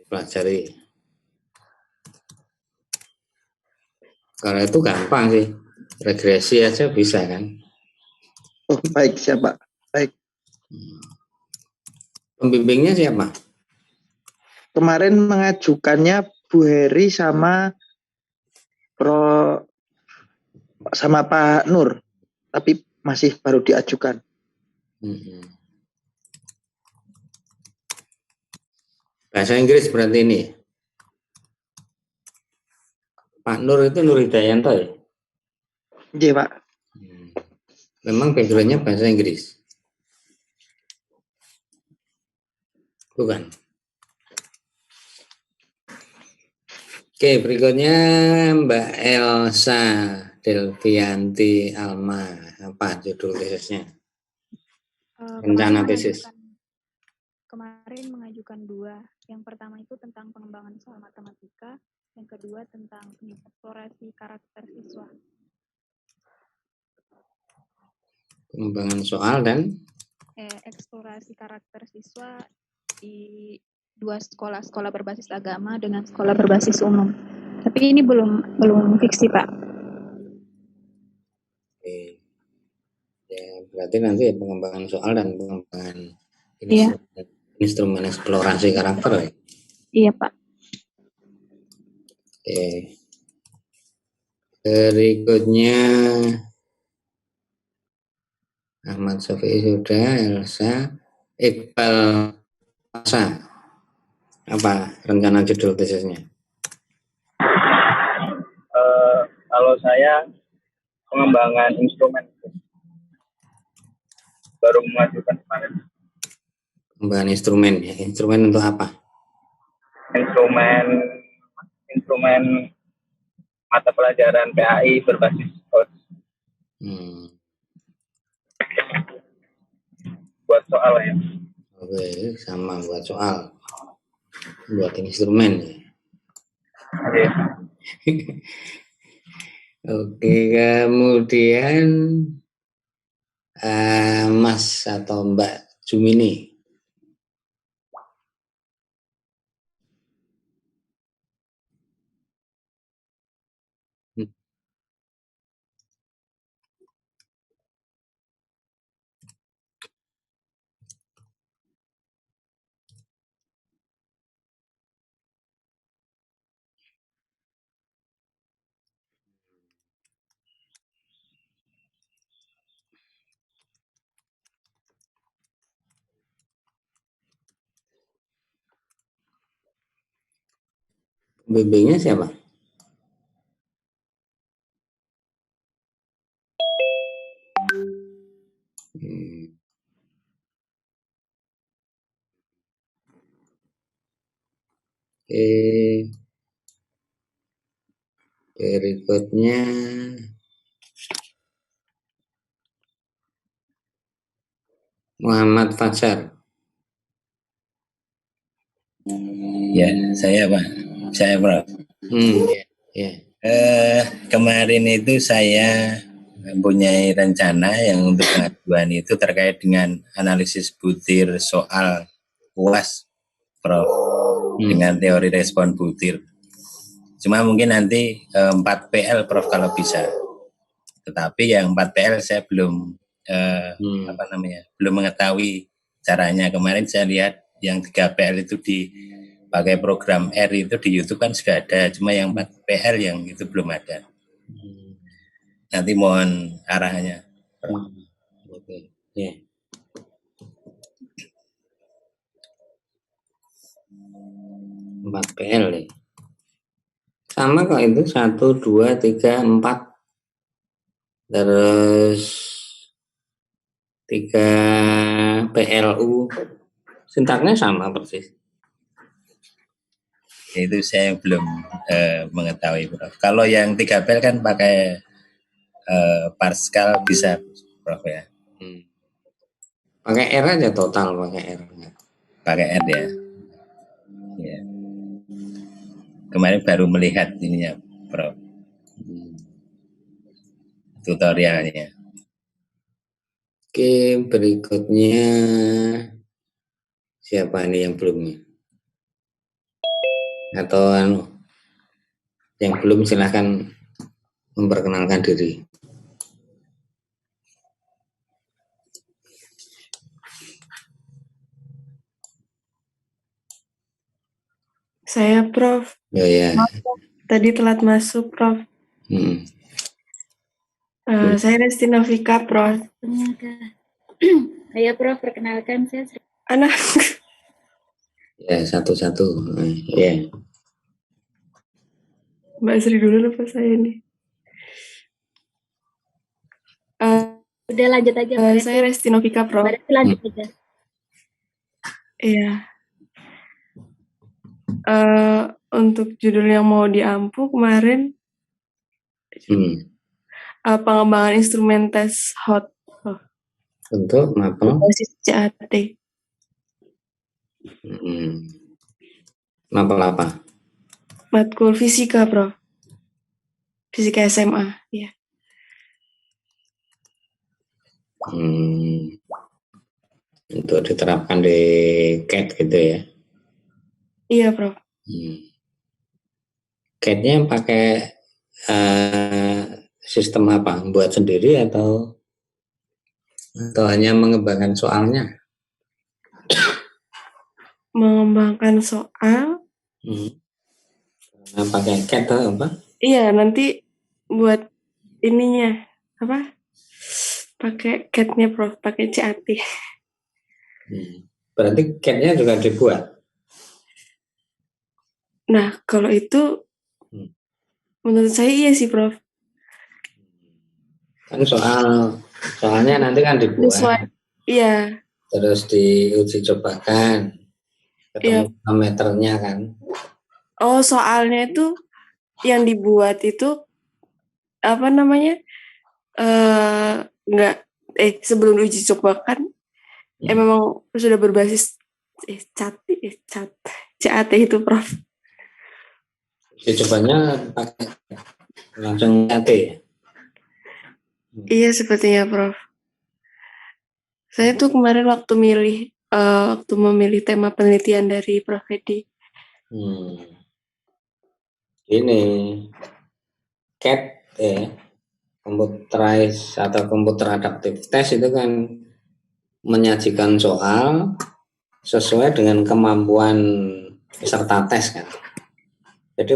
pelajari. Kalau itu gampang sih, regresi aja bisa kan. Oh baik, siapa? Baik. Pembimbingnya siapa? Kemarin mengajukannya Bu Heri sama Pak Nur, tapi masih baru diajukan. Bahasa Inggris berarti ini. Pak Nur itu Nur Hidayanto ya? Iya Pak. Memang backgroundnya bahasa Inggris. Bukan. Oke, berikutnya Mbak Elsa Delvianti Alma. Apa judul tesisnya? Rencana tesis. Kemarin mengajukan 2. Yang pertama itu tentang pengembangan soal matematika, yang kedua tentang eksplorasi karakter siswa. Pengembangan soal dan eksplorasi karakter siswa di 2 sekolah berbasis agama dengan sekolah berbasis umum. Tapi ini belum fix sih Pak. Oke. Ya, berarti nanti ya pengembangan soal dan pengembangan instrumen eksplorasi karakter ya? Iya Pak. Oke. Berikutnya Ahmad Sofi sudah, Elsa, Iqbal Masa. Apa rencana judul tesisnya? Kalau saya pengembangan instrumen baru mengajukan kemarin. Pengembangan instrumen ya. Instrumen untuk apa? Instrumen mata pelajaran PAI berbasis code. Buat soal ya. Oke, sama buat soal. Buat instrumen ya. Oke. Oke, kemudian Mas atau Mbak Jumini. Bimbingnya siapa? Oke. Berikutnya Muhammad Fajar. Ya, saya Pak. Saya Prof. Ya. Kemarin itu saya mempunyai rencana yang untuk pengajuan itu terkait dengan analisis butir soal UAS, Prof. Dengan teori respon butir. Cuma mungkin nanti 4 PL Prof kalau bisa. Tetapi yang 4 PL saya belum belum mengetahui caranya. Kemarin saya lihat yang 3 PL itu dipakai program R itu di YouTube kan sudah ada, cuma yang 4 PL yang itu belum ada. Nanti mohon arahannya. Oke. Ya. Empat PL ya. Sama kok itu 1, 2, 3, 4. Terus 3 PLU. Sintaknya sama persis. Itu saya belum mengetahui, Prof. Kalau yang 3 PL kan pakai Pascal bisa, Prof ya. Pakai R aja total, pakai R. Pakai R ya. Ya. Kemarin baru melihat ininya, Prof. Tutorialnya. Oke, berikutnya siapa nih yang belum? atau yang belum silahkan memperkenalkan diri. Saya Prof. Ya. Tadi telat masuk Prof. Saya Resti Novika Prof. Saya Prof, perkenalkan saya Anak. Ya, satu-satu. Ya. Mbak Sri dulu lupa saya nih. udah lanjut aja. Saya Resti Novika Prof. Lanjut aja. Iya. Untuk judul yang mau diampu kemarin pengembangan instrumen tes hot untuk mapel basis CAT. Mapel apa? Matkul fisika Prof. Fisika SMA. Ya. Untuk diterapkan di CAT gitu ya? Iya Prof. CAT-nya pakai sistem apa? Buat sendiri atau hanya mengembangkan soalnya? Mengembangkan soal. Nah, pakai CAT atau apa? Iya, nanti buat ininya apa? Pakai CAT-nya Prof, pakai CAT. Berarti CAT-nya juga dibuat. Nah, kalau itu menurut saya iya sih Prof. Kan soalnya nanti kan dibuat. Iya. Terus diuji cobakan. Ketemu parameternya kan. Oh, soalnya itu yang dibuat itu apa namanya? Sebelum uji coba kan memang sudah berbasis CAT itu Prof. Uji cobanya pakai langsung CAT ya? Iya sepertinya Prof. Saya tuh kemarin waktu memilih tema penelitian dari Prof Edi. Ini CAT computerized atau computer adaptive test itu kan menyajikan soal sesuai dengan kemampuan peserta tes kan. Jadi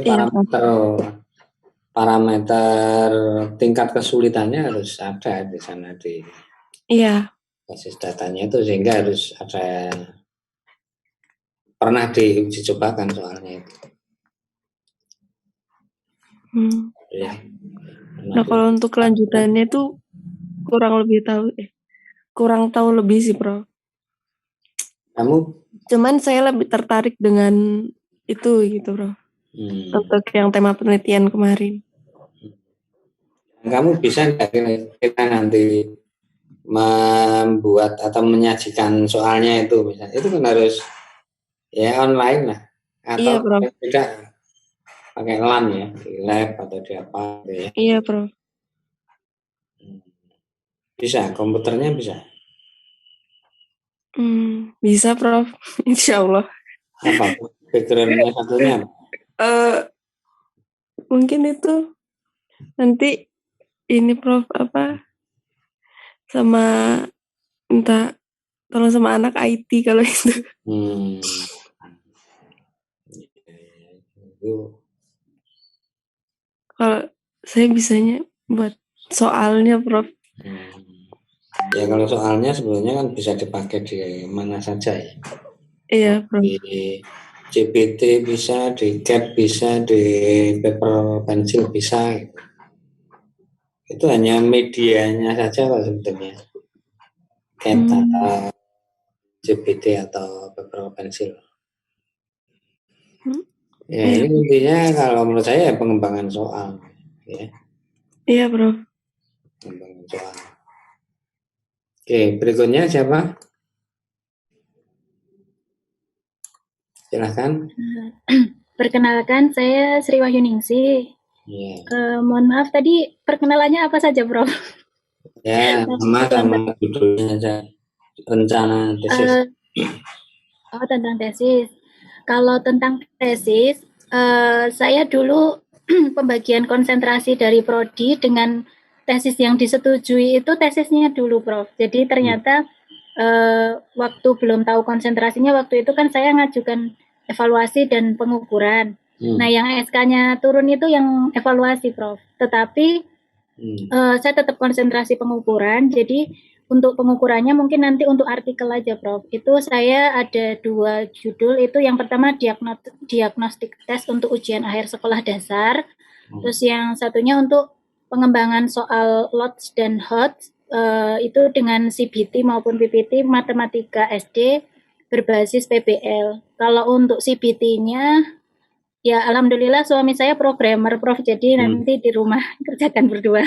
parameter tingkat kesulitannya harus ada di sana di basis datanya itu, sehingga harus ada pernah diuji cobakan soalnya itu. Ya. Nah kalau untuk kelanjutannya tuh kurang tahu lebih sih Prof. Cuman saya lebih tertarik dengan itu gitu Prof. Untuk yang tema penelitian kemarin. Kamu bisa nggak kita nanti membuat atau menyajikan soalnya itu misalnya, itu kan harus ya online lah, atau tidak pakai LAN ya, di lab atau di apa gitu ya. Iya Prof. Bisa, komputernya bisa. Bisa Prof. Insya Allah. Apa backgroundnya satunya? Mungkin itu nanti ini Prof apa sama tolong sama anak IT kalau itu. Kalau saya bisanya buat soalnya Prof. Ya kalau soalnya sebenarnya kan bisa dipakai di mana saja ya. Iya Prof. Di GPT bisa, di CAT bisa, di paper pencil bisa. Itu hanya medianya saja lah sebetulnya. CAT atau GPT atau paper pencil. Ya ini intinya kalau menurut saya ya pengembangan soal. Ya. Iya Prof. Pengembangan soal. Oke, berikutnya siapa? Silahkan. Perkenalkan, saya Sri Wahyuningsih. Mohon maaf tadi perkenalannya apa saja, Prof? Ya, sama judulnya saja. Rencana tesis. Tentang tesis. Kalau tentang tesis, Saya dulu pembagian konsentrasi dari prodi dengan tesis yang disetujui itu tesisnya dulu, Prof. Jadi ternyata waktu belum tahu konsentrasinya, waktu itu kan saya ngajukan evaluasi dan pengukuran. Nah, yang SK-nya turun itu yang evaluasi, Prof. Tetapi saya tetap konsentrasi pengukuran. Jadi untuk pengukurannya mungkin nanti untuk artikel aja, Prof. Itu saya ada 2 judul. Itu yang pertama diagnostik tes untuk ujian akhir sekolah dasar. Terus yang satunya untuk pengembangan soal LOTS dan HOTS. Itu dengan CBT maupun PPT matematika SD berbasis PBL. Kalau untuk CBT-nya, ya alhamdulillah suami saya programmer, Prof. Jadi nanti di rumah kerjakan berdua.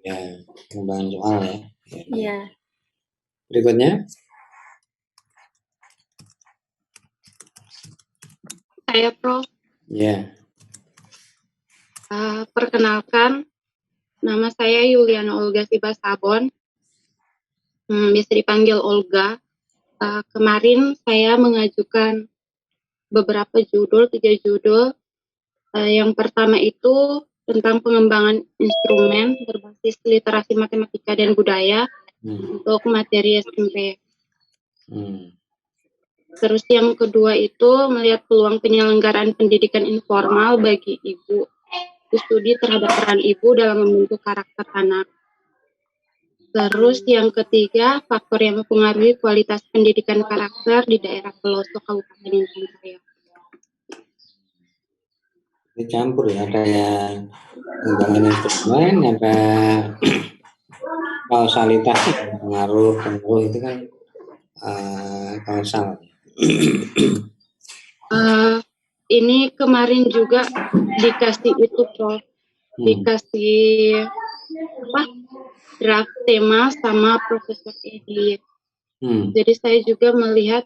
Ya, pengembangan soal ya. Iya. Berikutnya. Saya, Prof. Ya. Perkenalkan, nama saya Yuliana Olga Sibasabon. Bisa dipanggil Olga. Kemarin saya mengajukan beberapa judul, 3 judul. Yang pertama itu tentang pengembangan instrumen berbasis literasi matematika dan budaya untuk materi SMP. Terus yang kedua itu melihat peluang penyelenggaraan pendidikan informal bagi ibu. Studi terhadap peran ibu dalam membentuk karakter anak. Terus yang ketiga, faktor yang mempengaruhi kualitas pendidikan karakter di daerah pelosok Kabupaten Intan Jaya. Ini campur ya, ada yang pengembangan instrumen, ada kausalitas, pengaruh itu kan kausal. Ini kemarin juga dikasih itu, Prof. Dikasih draft tema sama Profesor Edi. Jadi saya juga melihat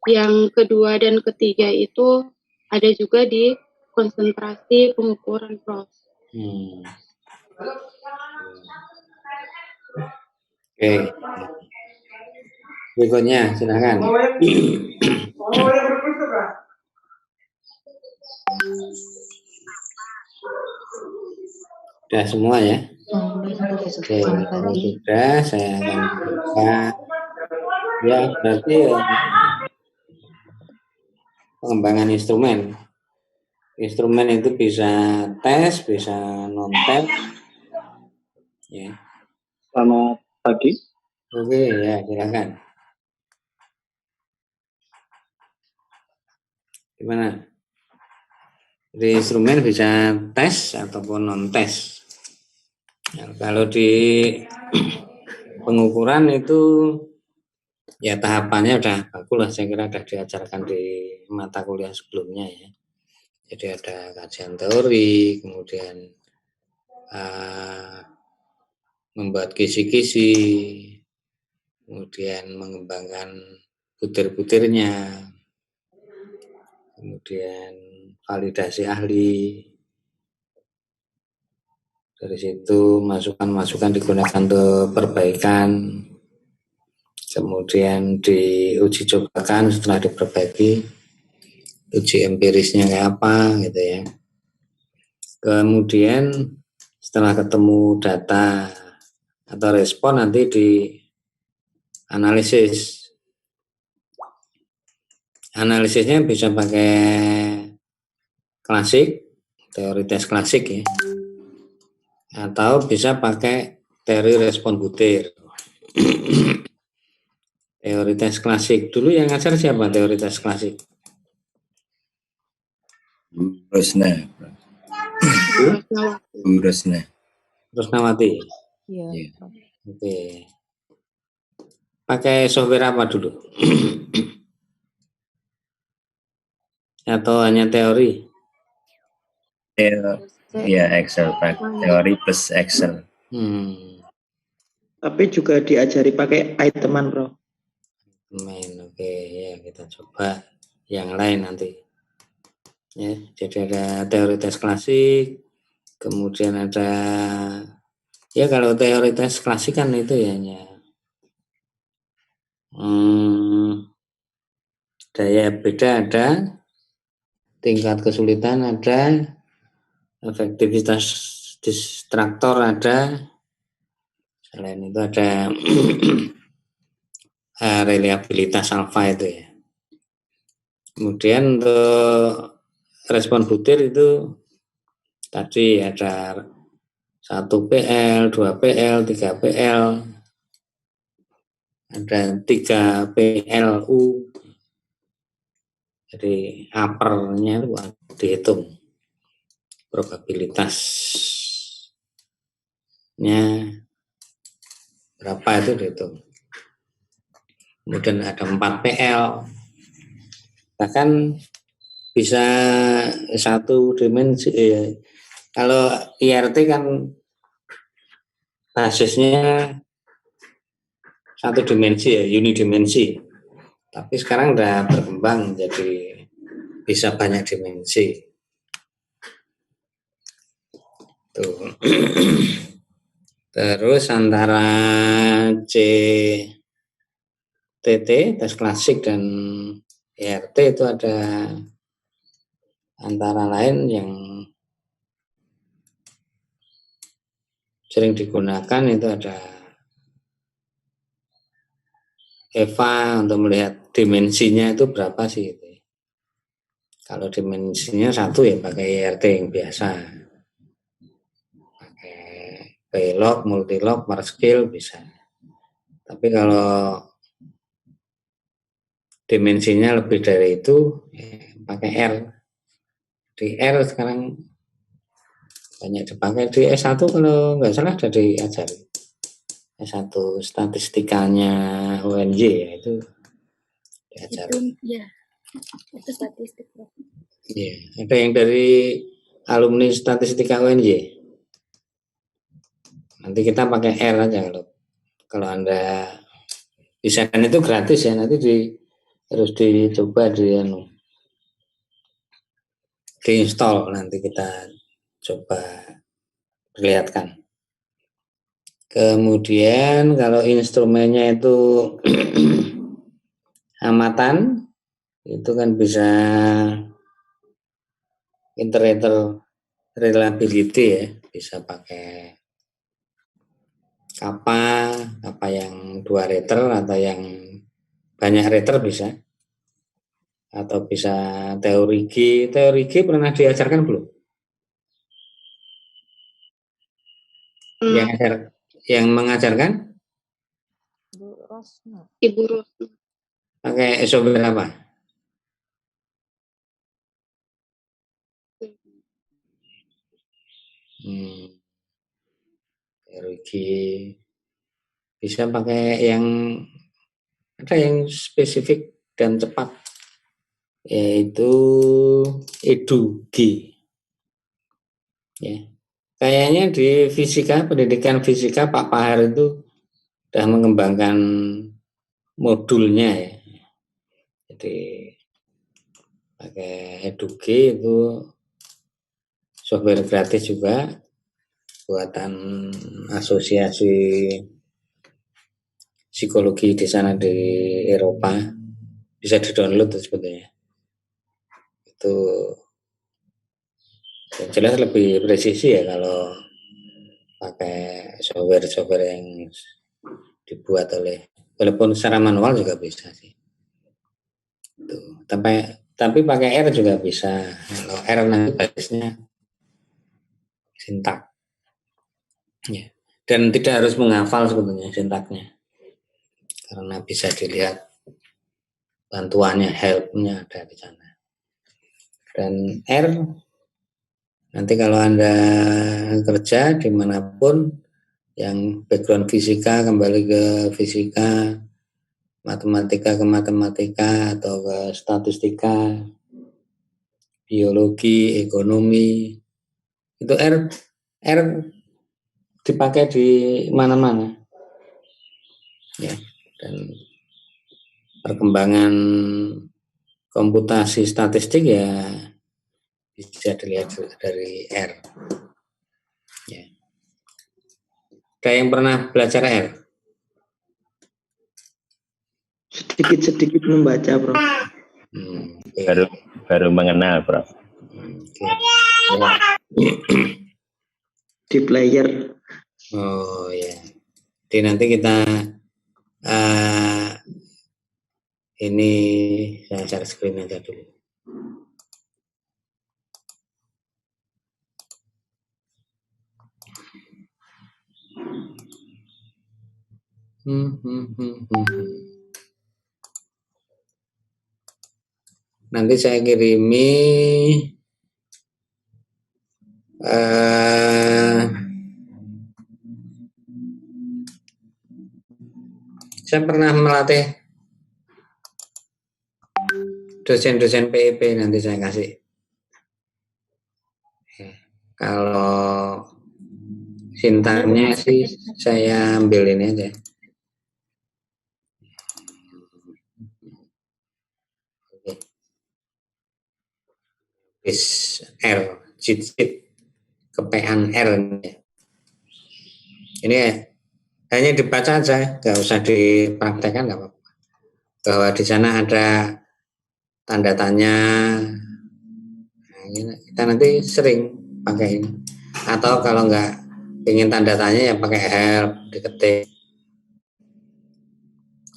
yang kedua dan ketiga itu ada juga di konsentrasi pengukuran, Prof. Oke. Berikutnya, silakan. Sudah semua ya? Oke, kalau sudah saya akan buka. Ya, berarti pengembangan instrumen. Instrumen itu bisa tes, bisa non-tes. Ya. Selamat pagi. Oke, ya silakan. Gimana? Jadi instrumen bisa tes ataupun non-tes. Ya, kalau di pengukuran itu ya tahapannya udah bagus lah, saya kira sudah diajarkan di mata kuliah sebelumnya ya. Jadi ada kajian teori, kemudian membuat kisi-kisi, kemudian mengembangkan butir-butirnya, kemudian validasi ahli. Dari situ masukan-masukan digunakan untuk perbaikan, kemudian diuji cobakan setelah diperbaiki, uji empirisnya kayak apa gitu ya. Kemudian setelah ketemu data atau respon nanti di analisis. Analisisnya bisa pakai klasik, teori tes klasik ya, atau bisa pakai teori respon butir. Teori tes klasik dulu yang ngajar siapa teori tes klasik? Rusnawati. Iya. Oke. Pakai software apa dulu? Atau hanya teori? Ya Excel, Pak. Teori plus Excel. Tapi juga diajari pakai iteman, Bro. Oke, ya kita coba yang lain nanti. Ya, jadi ada teori tes klasik, kemudian ada ya kalau teori tes klasik kan itu ya hanya daya beda ada, tingkat kesulitan ada, efektivitas distraktor ada, selain itu ada reliabilitas alfa itu ya. Kemudian untuk respon butir itu tadi ada 1 PL, 2 PL, 3 PL, ada 3 PLU. Jadi uppernya itu dihitung probabilitasnya berapa itu dihitung. Kemudian ada 4 PL, bahkan bisa satu dimensi. Kalau IRT kan basisnya satu dimensi ya, unidimensi. Tapi sekarang udah berkembang jadi bisa banyak dimensi. Tuh. Terus antara CTT, tes klasik, dan IRT itu ada antara lain yang sering digunakan itu ada EVA untuk melihat dimensinya itu berapa sih itu. Kalau dimensinya 1 ya pakai IRT yang biasa, pakai Paylog, Multilog, Marscale bisa. Tapi kalau dimensinya lebih dari itu ya, pakai R. Di R sekarang banyak dipakai. Di S1 kalau nggak salah ada diajari. S1 statistikanya UNJ ya, itu diajari. Itu ya, itu statistik. Iya, ada yang dari alumni statistika UNJ. Nanti kita pakai R aja kalau Anda bisa, kan itu gratis ya, nanti harus dicoba diinstal, nanti kita coba perlihatkan. Kemudian kalau instrumennya itu amatan, itu kan bisa iterator reliability ya, bisa pakai kappa yang 2 rater atau yang banyak rater bisa, atau bisa teori G. Teori G pernah diajarkan belum? Yang mengajarkan? Ibu Rosna. Pakai software apa? Teori G. Bisa pakai yang ada yang spesifik dan cepat, yaitu EduG. Ya. Kayaknya di fisika, pendidikan fisika, Pak Pahar itu sudah mengembangkan modulnya ya. Jadi pakai EduG itu software gratis juga, buatan asosiasi psikologi di sana di Eropa, bisa di-download sebetulnya. Itu yang jelas lebih presisi ya kalau pakai software yang dibuat walaupun secara manual juga bisa sih. Tuh. Tapi pakai R juga bisa. Kalau R nanti basisnya sintak. Ya. Dan tidak harus menghafal sebetulnya sintaknya, karena bisa dilihat bantuannya, helpnya ada di sana. Dan R, nanti kalau Anda kerja dimanapun, yang background fisika kembali ke fisika, matematika ke matematika, atau ke statistika, biologi, ekonomi, itu R dipakai di mana-mana. Ya, dan perkembangan komputasi statistik ya bisa dilihat dari R. Ya. Ada yang pernah belajar R? Sedikit-sedikit membaca, Prof. Oke. baru mengenal, Prof. Oke. Di player. Oh ya. Jadi nanti kita ini saya share screen aja dulu. Nanti saya kirimi saya pernah melatih dosen-dosen PIP, nanti saya kasih. Kalau sintarnya sih saya ambil ini aja. Oke. R, cheat kepean R ini. Ini hanya dibaca aja, nggak usah dipraktekkan, nggak apa-apa. Bahwa di sana ada tanda tanya. Nah, kita nanti sering pakai ini. Atau kalau nggak ingin tanda tanya ya pakai help, diketik.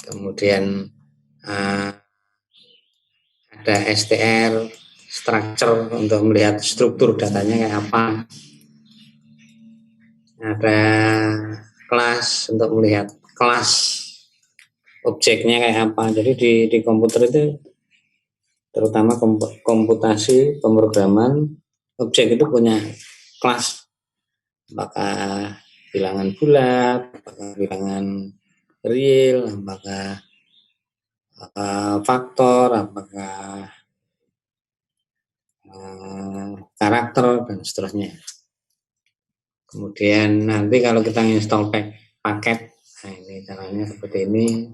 Kemudian ada STR, structure, untuk melihat struktur datanya kayak apa. Ada kelas untuk melihat kelas objeknya kayak apa. Jadi di komputer itu terutama komputasi pemrograman, objek itu punya kelas, apakah bilangan bulat, apakah bilangan real, apakah faktor, apakah karakter, dan seterusnya. Kemudian nanti kalau kita install paket, nah ini caranya seperti ini.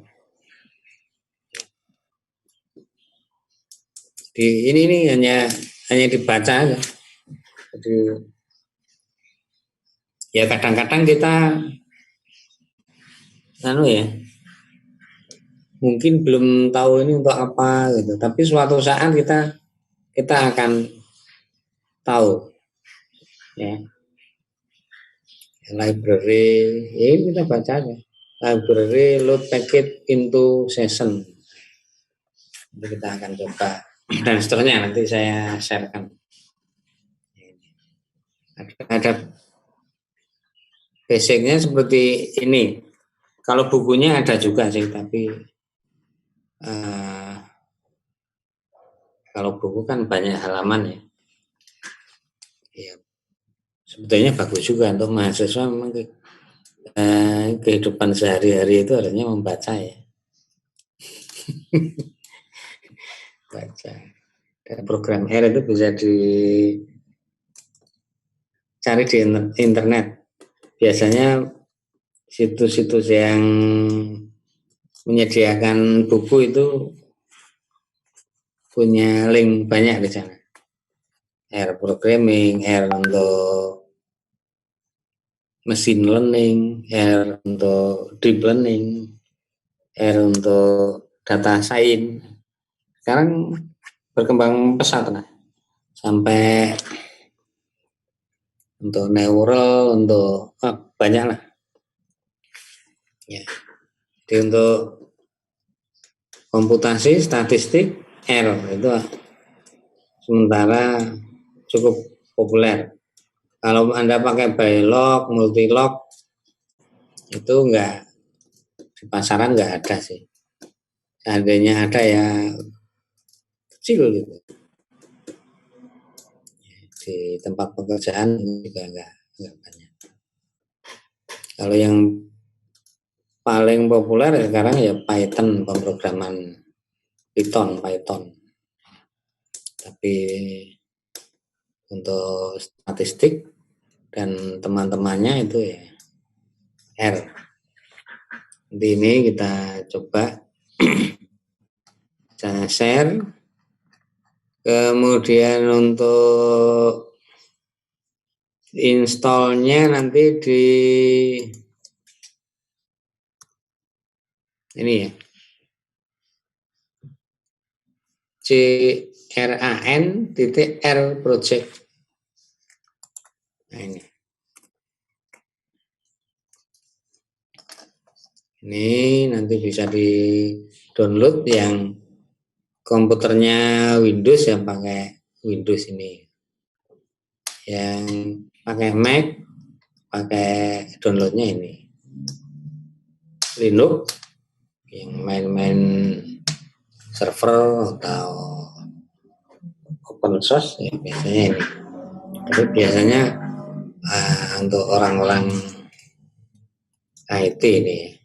Jadi ini hanya dibaca aja. Jadi ya kadang-kadang kita mungkin belum tahu ini untuk apa gitu, tapi suatu saat kita akan tahu ya. Library ini kita baca aja, library load packet into session, nanti kita akan coba dan seterusnya, nanti saya sharekan. Ada basicnya seperti ini. Kalau bukunya ada juga sih, tapi kalau buku kan banyak halaman ya. Ya, sebetulnya bagus juga untuk mahasiswa, memang kehidupan sehari-hari itu harusnya membaca ya. Baca. Dan program R itu bisa dicari di internet. Biasanya situs-situs yang menyediakan buku itu punya link banyak di sana. R programming, R untuk machine learning, R untuk deep learning, R untuk data science. Sekarang berkembang pesat lah, sampai untuk neural, untuk banyak lah ya. Jadi untuk komputasi statistik R itu sementara cukup populer. Kalau Anda pakai bilog, multilog, itu enggak, di pasaran enggak ada sih. Seandainya ada ya kecil gitu. Di tempat pekerjaan juga enggak banyak. Kalau yang paling populer sekarang ya Python, pemrograman Python. Tapi untuk statistik dan teman-temannya itu ya R. Nanti ini kita coba saya share. Kemudian untuk installnya nanti di ini ya. CRAN titik R project. Nah, ini nanti bisa di download yang komputernya Windows yang pakai Windows ini. Yang pakai Mac pakai downloadnya ini. Linux yang main-main server atau open source ya biasanya ini. Tapi biasanya untuk orang-orang IT ini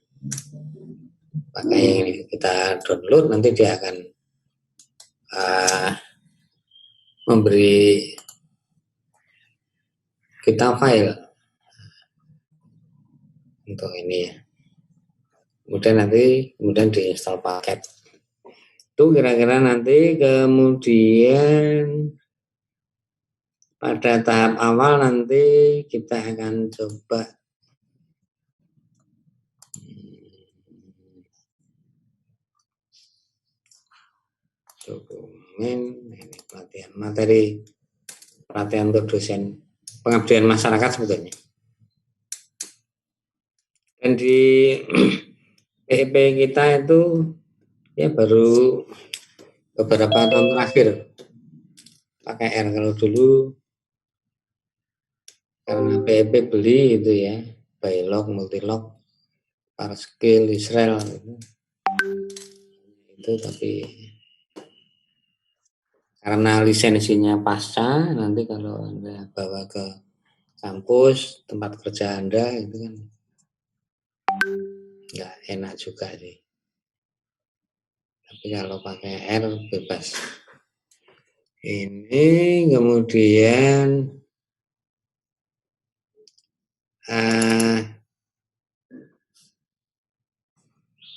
pakai yang ini kita download, nanti dia akan memberi kita file untuk ini ya. Kemudian diinstal paket. Itu kira-kira nanti kemudian pada tahap awal nanti kita akan coba dokumen ini pelatihan materi pelatihan untuk dosen pengabdian masyarakat sebetulnya. Dan di PIP kita itu ya baru beberapa tahun terakhir pakai R. Kalau dulu karena PIP beli itu ya Bylog, Multilog, Parskill, Israel itu tapi karena lisensinya pasca, nanti kalau Anda bawa ke kampus tempat kerja Anda itu kan nggak enak juga sih. Tapi kalau pakai R bebas. Ini kemudian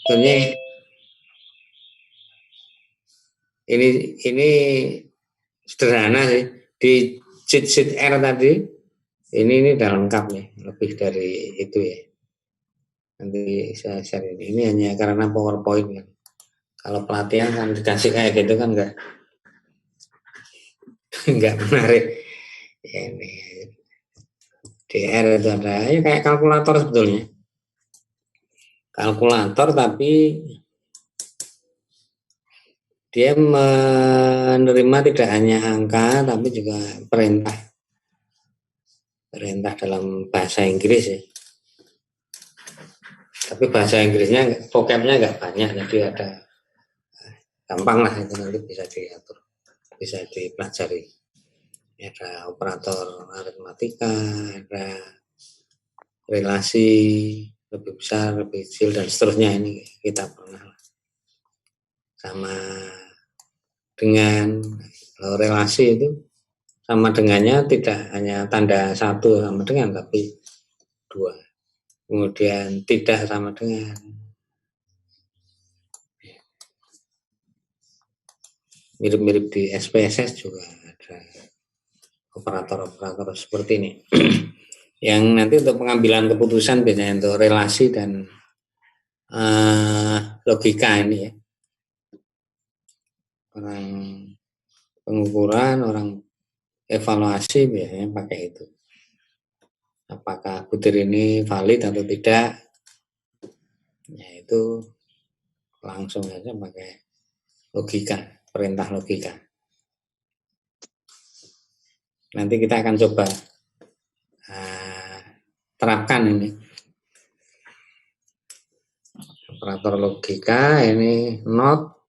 sebenarnya ini sederhana sih. Di sheet R tadi ini udah lengkap nih, lebih dari itu ya. Nanti saya share ini. Ini hanya karena PowerPoint kan. Kalau pelatihan kan dikasih kayak gitu kan nggak menarik. Ya, ini DR itu ada ya kayak kalkulator sebetulnya. Kalkulator tapi dia menerima tidak hanya angka tapi juga perintah dalam bahasa Inggris ya. Tapi bahasa Inggrisnya vocabnya nggak banyak, jadi ada gampang lah itu nanti bisa diatur, bisa dipelajari. Ada operator aritmatika, ada relasi lebih besar, lebih kecil dan seterusnya, ini kita pernah sama dengan relasi itu sama dengannya tidak hanya tanda satu sama dengan tapi dua. Kemudian tidak sama dengan. Mirip-mirip di SPSS juga ada operator-operator seperti ini. Yang nanti untuk pengambilan keputusan biasanya untuk relasi dan logika ini ya. Orang pengukuran, orang evaluasi biasanya pakai itu. Apakah butir ini valid atau tidak? Ya itu langsung saja pakai logika, perintah logika. Nanti kita akan coba terapkan ini. Operator logika ini not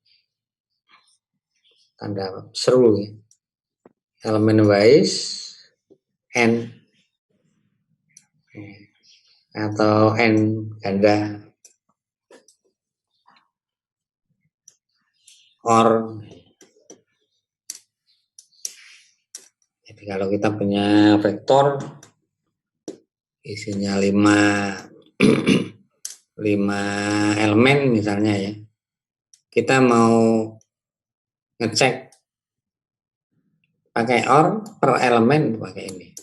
tanda seru ya. Elemen wise n atau n ganda or. Jadi kalau kita punya vektor isinya 5 elemen misalnya ya, kita mau ngecek pakai or per elemen pakai ini.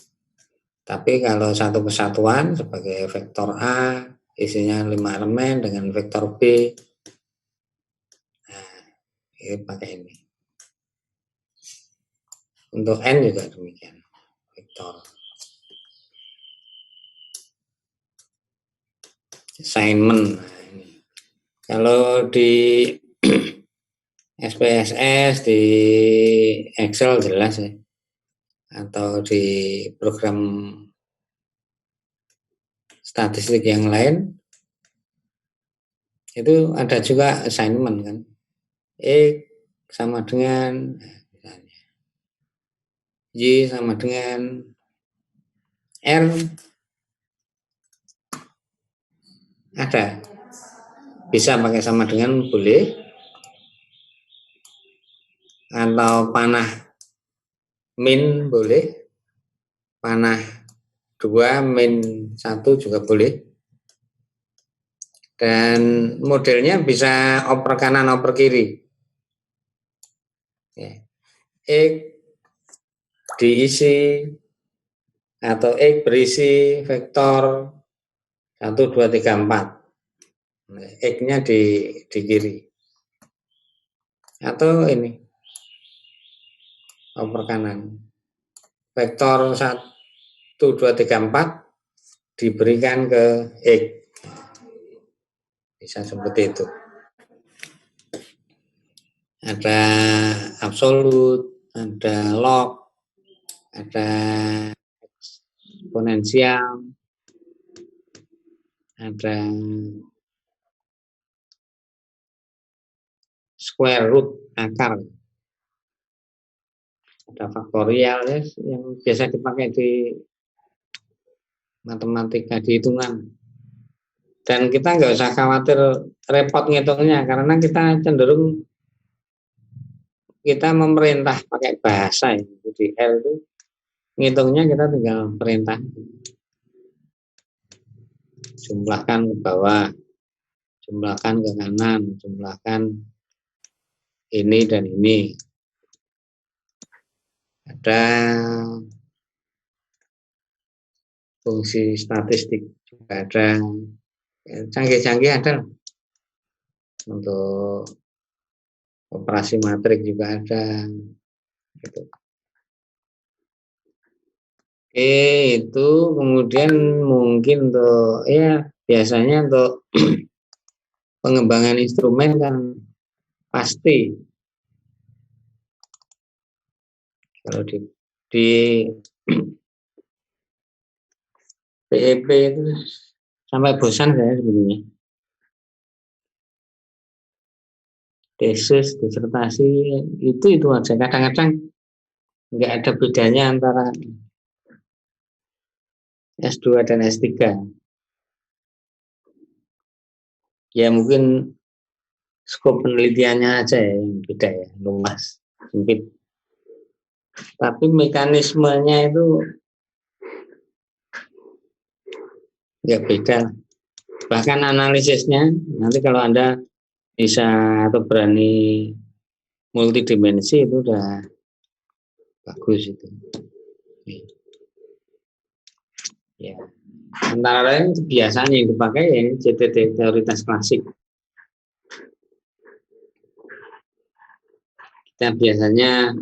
Tapi kalau satu kesatuan sebagai vektor A isinya 5 elemen dengan vektor B, nah, ini pakai ini. Untuk N juga demikian, vektor. Assignment. Nah, ini. Kalau di SPSS, di Excel jelas ya, atau di program statistik yang lain itu ada juga assignment kan. X sama dengan misalnya Y sama dengan R, ada, bisa pakai sama dengan boleh, atau panah min boleh, panah 2 min 1 juga boleh, dan modelnya bisa oper kanan oper kiri ya. X diisi atau X berisi vektor 1, 2, 3, 4. X-nya di kiri. Atau ini oper kanan. Vektor 1, 2, 3, 4 diberikan ke X. Bisa seperti itu. Ada absolut, ada log, ada eksponensial, ada square root, akar, ada faktorial ya, yang biasa dipakai di matematika, di hitungan. Dan kita nggak usah khawatir repot ngitungnya, karena kita cenderung kita memerintah pakai bahasa ya. Di R itu ngitungnya kita tinggal perintah, jumlahkan ke bawah, jumlahkan ke kanan, jumlahkan ini dan ini. Ada fungsi statistik juga ada, canggih-canggih ada, untuk operasi matrik juga ada gitu. Oke, itu kemudian mungkin untuk ya biasanya untuk pengembangan instrumen kan pasti kalau di PEP itu sampai bosan saya sebenarnya. Tesis, disertasi itu aja, kadang-kadang nggak ada bedanya antara S2 dan S3. Ya mungkin skop penelitiannya aja ya yang beda ya, luas, sempit. Tapi mekanismenya itu nggak beda. Bahkan analisisnya nanti kalau Anda bisa atau berani multidimensi itu udah bagus itu. Ya. Antara lain biasanya yang dipakai ya JTT, teoritas klasik. Kita biasanya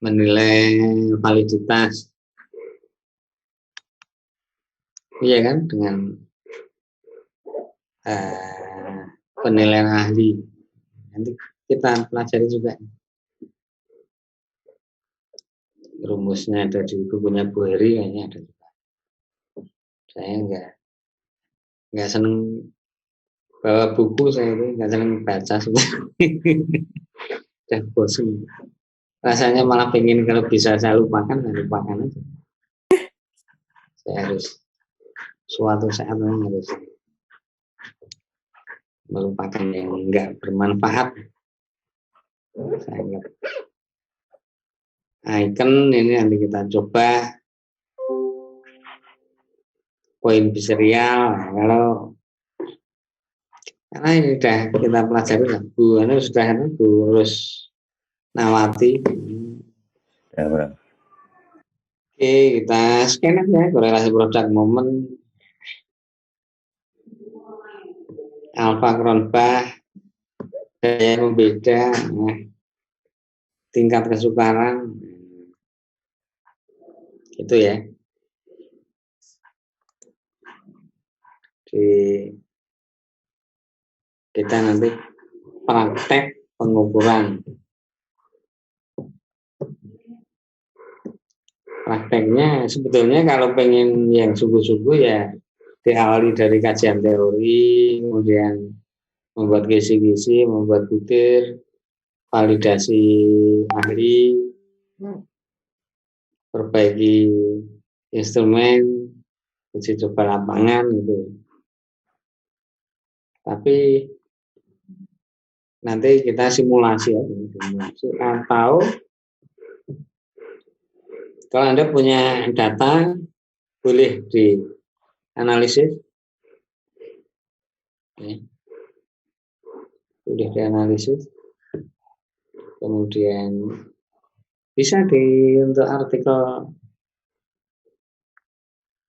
menilai validitas, iya kan, dengan penilaian ahli. Nanti kita pelajari juga. Rumusnya ada di bukunya Bu Heri, kayaknya ada juga. Saya nggak seneng bawa buku, saya itu nggak seneng baca udah bosan. Rasanya malah pengen kalau bisa saya lupakan aja. Saya harus suatu saat harus melupakan yang enggak bermanfaat. Saya ingat icon ini nanti kita coba poin biserial. Karena ini udah kita pelajari lah, Bu Anu sudah Bu Rus Nawati. Ya, bro. Oke, kita scan aja korelasi produk momen alfa Kronbach, daya membeda. Nah, tingkat kesukaran, itu ya. Di kita nanti praktek pengukuran. Prakteknya sebetulnya kalau pengen yang sungguh-sungguh ya diawali dari kajian teori, kemudian membuat kisi-kisi, membuat butir, validasi ahli, perbaiki instrumen, uji coba lapangan gitu. Tapi nanti kita simulasi atau kalau Anda punya data boleh dianalisis, ya. Boleh dianalisis, kemudian bisa untuk artikel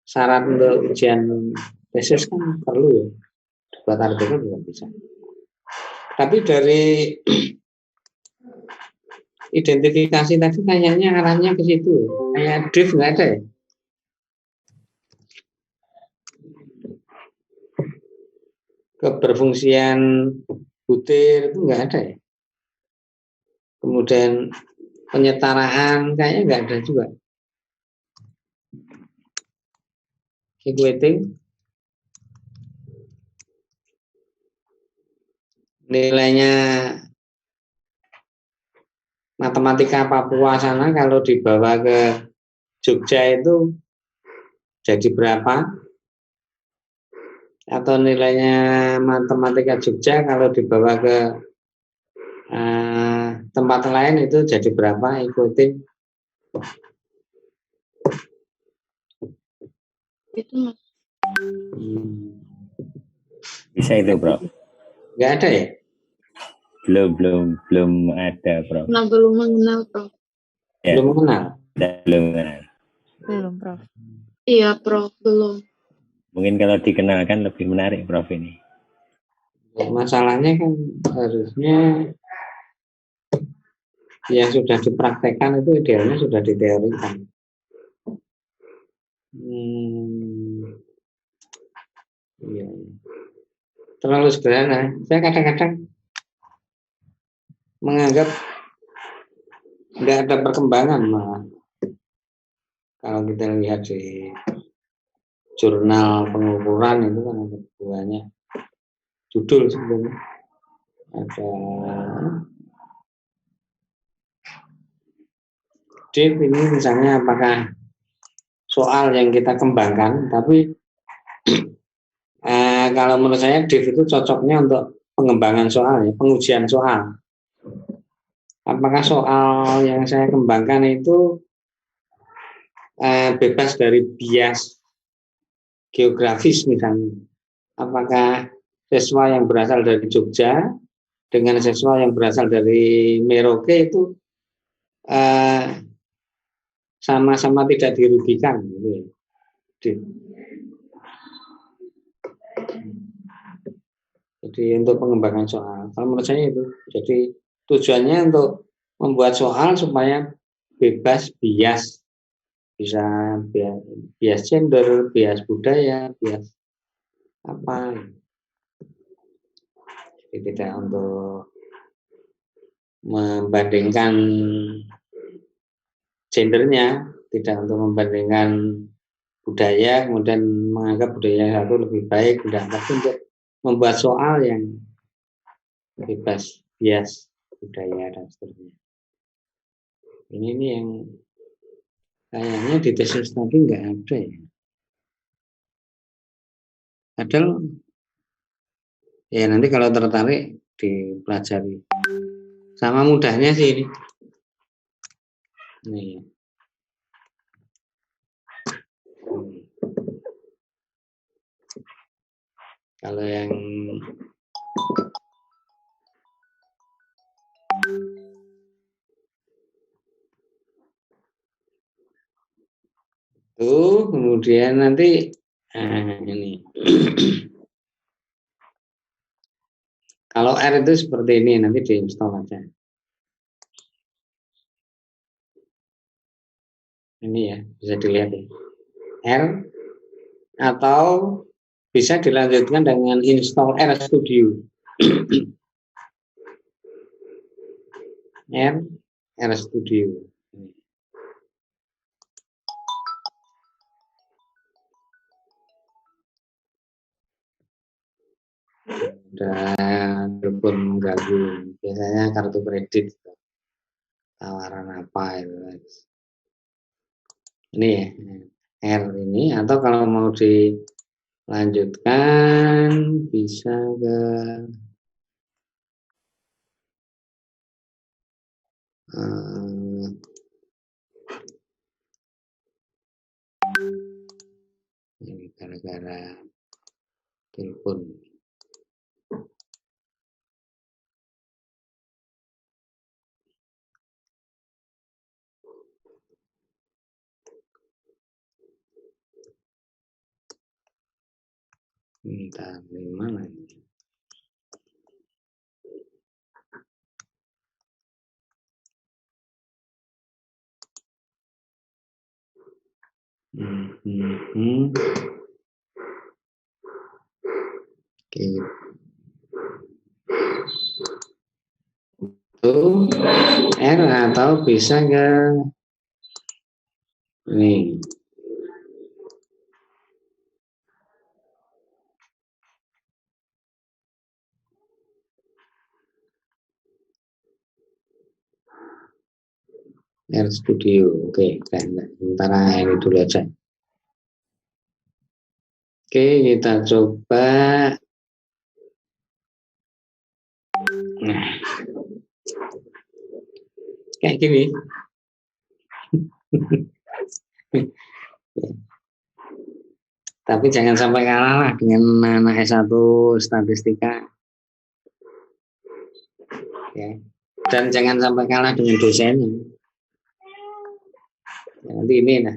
syarat untuk ujian tesis kan perlu ya, buat artikel juga bisa. Tapi dari identifikasi tadi kayaknya arahnya ke situ, kayak drift nggak ada ya? Keberfungsian butir itu nggak ada ya? Kemudian penyetaraan kayaknya nggak ada juga. Equating, nilainya matematika Papua sana kalau dibawa ke Jogja itu jadi berapa? Atau nilainya matematika Jogja kalau dibawa ke tempat lain itu jadi berapa? Ikutin. Itu Mas. Bisa itu, Bro? Nggak ada ya? Belum ada, Prof. Nah, belum mengenal, Prof. Ya. Belum mengenal. Belum mengenal. Belum, Prof. Iya, Prof, belum. Mungkin kalau dikenalkan lebih menarik, Prof, ini. Masalahnya kan harusnya yang sudah dipraktekkan itu idealnya sudah diteorikan. Iya. Terlalu sederhana. Saya kadang-kadang menganggap nggak ada perkembangan malah. Kalau kita lihat di jurnal pengukuran itu kan ada banyak judul sebenarnya. Ada DIP ini misalnya apakah soal yang kita kembangkan, tapi kalau menurut saya DIP itu cocoknya untuk pengembangan soal, ya, pengujian soal. Apakah soal yang saya kembangkan itu bebas dari bias geografis misalnya? Apakah siswa yang berasal dari Jogja dengan siswa yang berasal dari Merauke itu sama-sama tidak dirugikan? Jadi untuk pengembangan soal, kalau menurut saya itu, jadi tujuannya untuk membuat soal supaya bebas bias, bisa bias gender, bias budaya, bias apa. Jadi tidak untuk membandingkan gendernya, tidak untuk membandingkan budaya, kemudian menganggap budaya satu lebih baik, tidak, tapi untuk membuat soal yang bebas bias budaya dan seterusnya. Ini yang kayaknya di tesis tadi nggak ada ya. Padahal ya nanti kalau tertarik dipelajari. Sama mudahnya sih ini. Nih. Kalau yang tuh kemudian nanti ini kalau R itu seperti ini, nanti diinstal aja. Ini ya, bisa dilihat ya. R, atau bisa dilanjutkan dengan install RStudio. RStudio. Dan telepon mengganggu, biasanya kartu kredit, tawaran apa itu. Ini ya, R ini, atau kalau mau dilanjutkan bisa ke ini gara-gara telepon. Entah di mana ini. Oke. Itu R atau bisa ke ini. RStudio. Oke, sementara ini dulu aja. Oke, kita coba. Nah, kayak gini. Tapi jangan sampai kalah lah dengan anak S1 statistika. Ya. Dan jangan sampai kalah dengan dosennya. Nanti ini nah.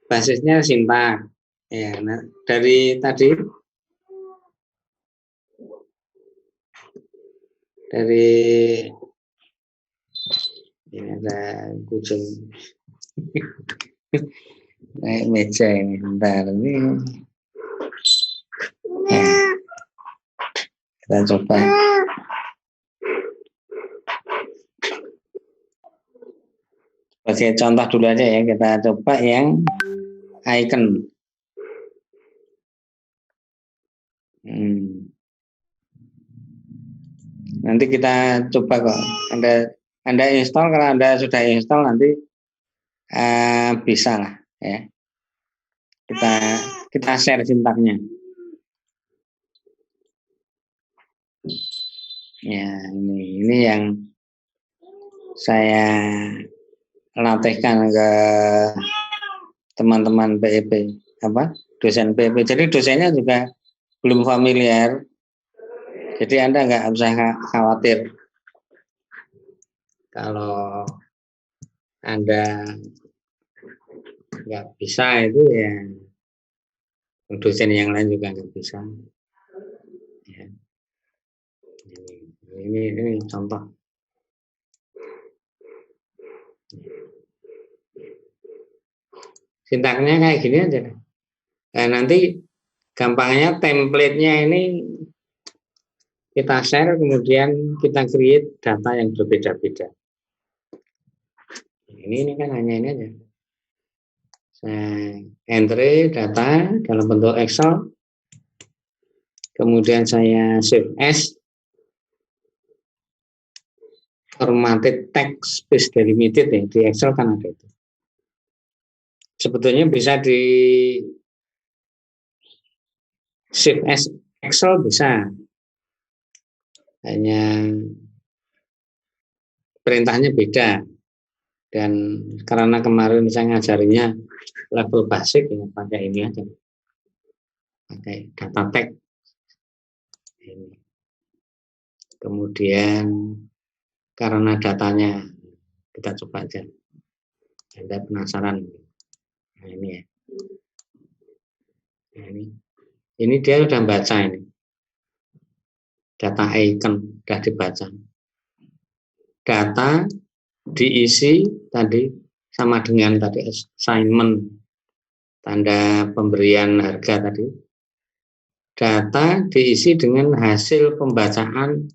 Basisnya sintak. Ya, nah, dari tadi ini ada kucing naik meja ini, bentar ini kita coba sebagai contoh dulu aja ya, kita coba yang icon. Nanti kita coba kok. Anda install, kalau Anda sudah install nanti bisa lah ya. Kita share sintaknya. Ya, ini yang saya latihkan ke teman-teman PEP, dosen PEP. Jadi dosennya juga belum familiar. Jadi Anda nggak usah khawatir kalau Anda nggak bisa, itu ya dosen yang lain juga nggak bisa. Ya. Ini contoh. Sintaknya kayak gini aja. Nah, nanti gampangnya template-nya ini kita share, kemudian kita create data yang berbeda-beda. Ini kan hanya ini aja. Saya entry data dalam bentuk Excel, kemudian saya save as, formatted text space delimited ya, di Excel kan ada itu. Sebetulnya bisa di save as Excel bisa. Hanya perintahnya beda, dan karena kemarin saya ngajarinya level basic ya, pakai ini aja, pakai data tag ini. Kemudian karena datanya kita coba aja, Anda penasaran. Nah ini ya, nah, ini dia udah baca ini. Data icon sudah dibaca. Data diisi tadi sama dengan tadi assignment, tanda pemberian harga tadi. Data diisi dengan hasil pembacaan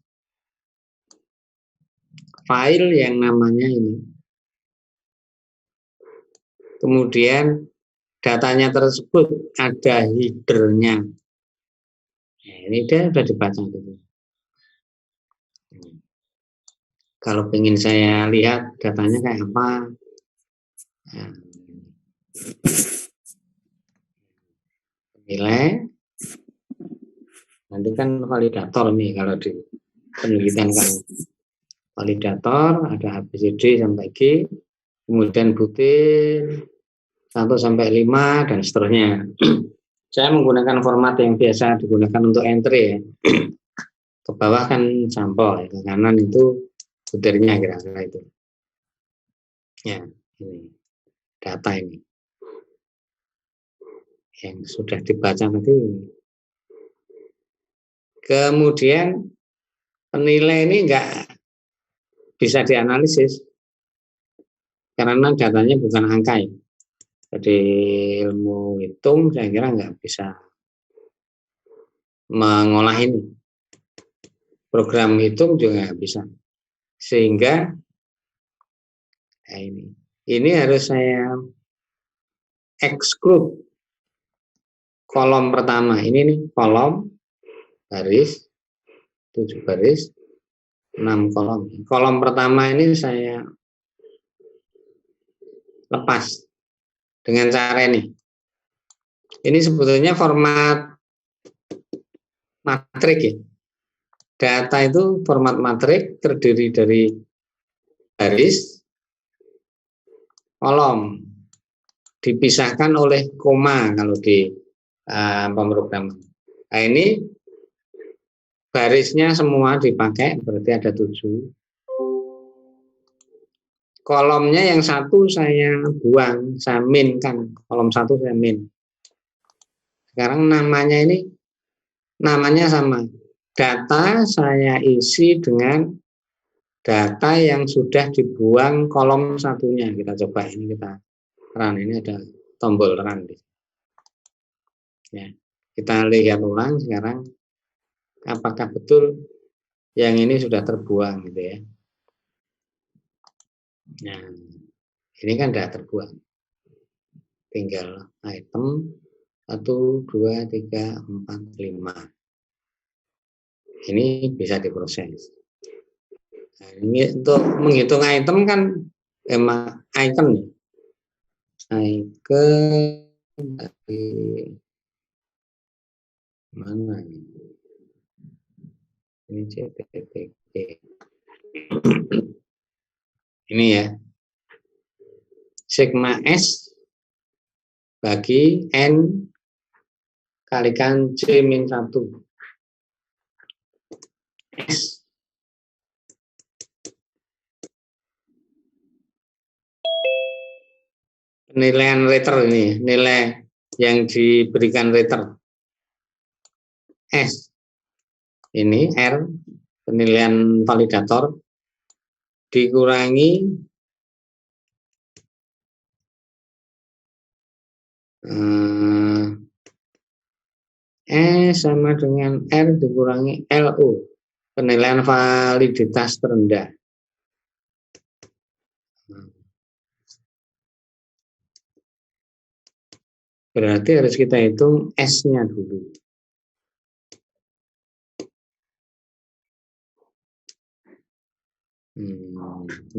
file yang namanya ini. Kemudian datanya tersebut ada headernya. Nah, ini dia sudah dibaca gitu. Kalau ingin saya lihat datanya kayak apa, nah, nilai, nanti kan validator nih kalau di penelitian kan validator ada ABCD sampai G, kemudian butir 1 sampai 5 dan seterusnya. Saya menggunakan format yang biasa digunakan untuk entry ya. Ke bawah kan sampel, ke kanan itu butirnya kira-kira itu. Ya, ini data ini yang sudah dibaca tadi. Kemudian penilai ini enggak bisa dianalisis karena datanya bukan angka ya. Jadi ilmu hitung saya kira enggak bisa mengolah ini. Program hitung juga enggak bisa. Sehingga nah ini harus saya exclude kolom pertama. Ini nih kolom baris 7 baris 6 kolom. Kolom pertama ini saya lepas dengan cara ini. Ini sebetulnya format matrik ya. Data itu format matrik terdiri dari baris, kolom, dipisahkan oleh koma kalau di pemrograman. Nah ini barisnya semua dipakai, berarti ada 7. Kolomnya yang satu saya buang, saya minkan. Kolom 1 saya min. Sekarang namanya ini, namanya sama. Data saya isi dengan data yang sudah dibuang kolom satunya. Kita coba ini, kita run. Ini ada tombol run. Ya, kita lihat ulang sekarang. Apakah betul yang ini sudah terbuang gitu ya. Nah, ini kan sudah terbuang. Tinggal item 1, 2, 3, 4, 5. Ini bisa diproses. Nah, ini untuk menghitung item kan emang icon nih. Icon dari mana ini? Ini CTTP. Ini ya. Sigma S bagi N kalikan C min 1. S. Penilaian rater ini, nilai yang diberikan rater. S. Ini R, penilaian validator, dikurangi sama dengan R dikurangi LU, penilaian validitas terendah. Berarti harus kita hitung S-nya dulu.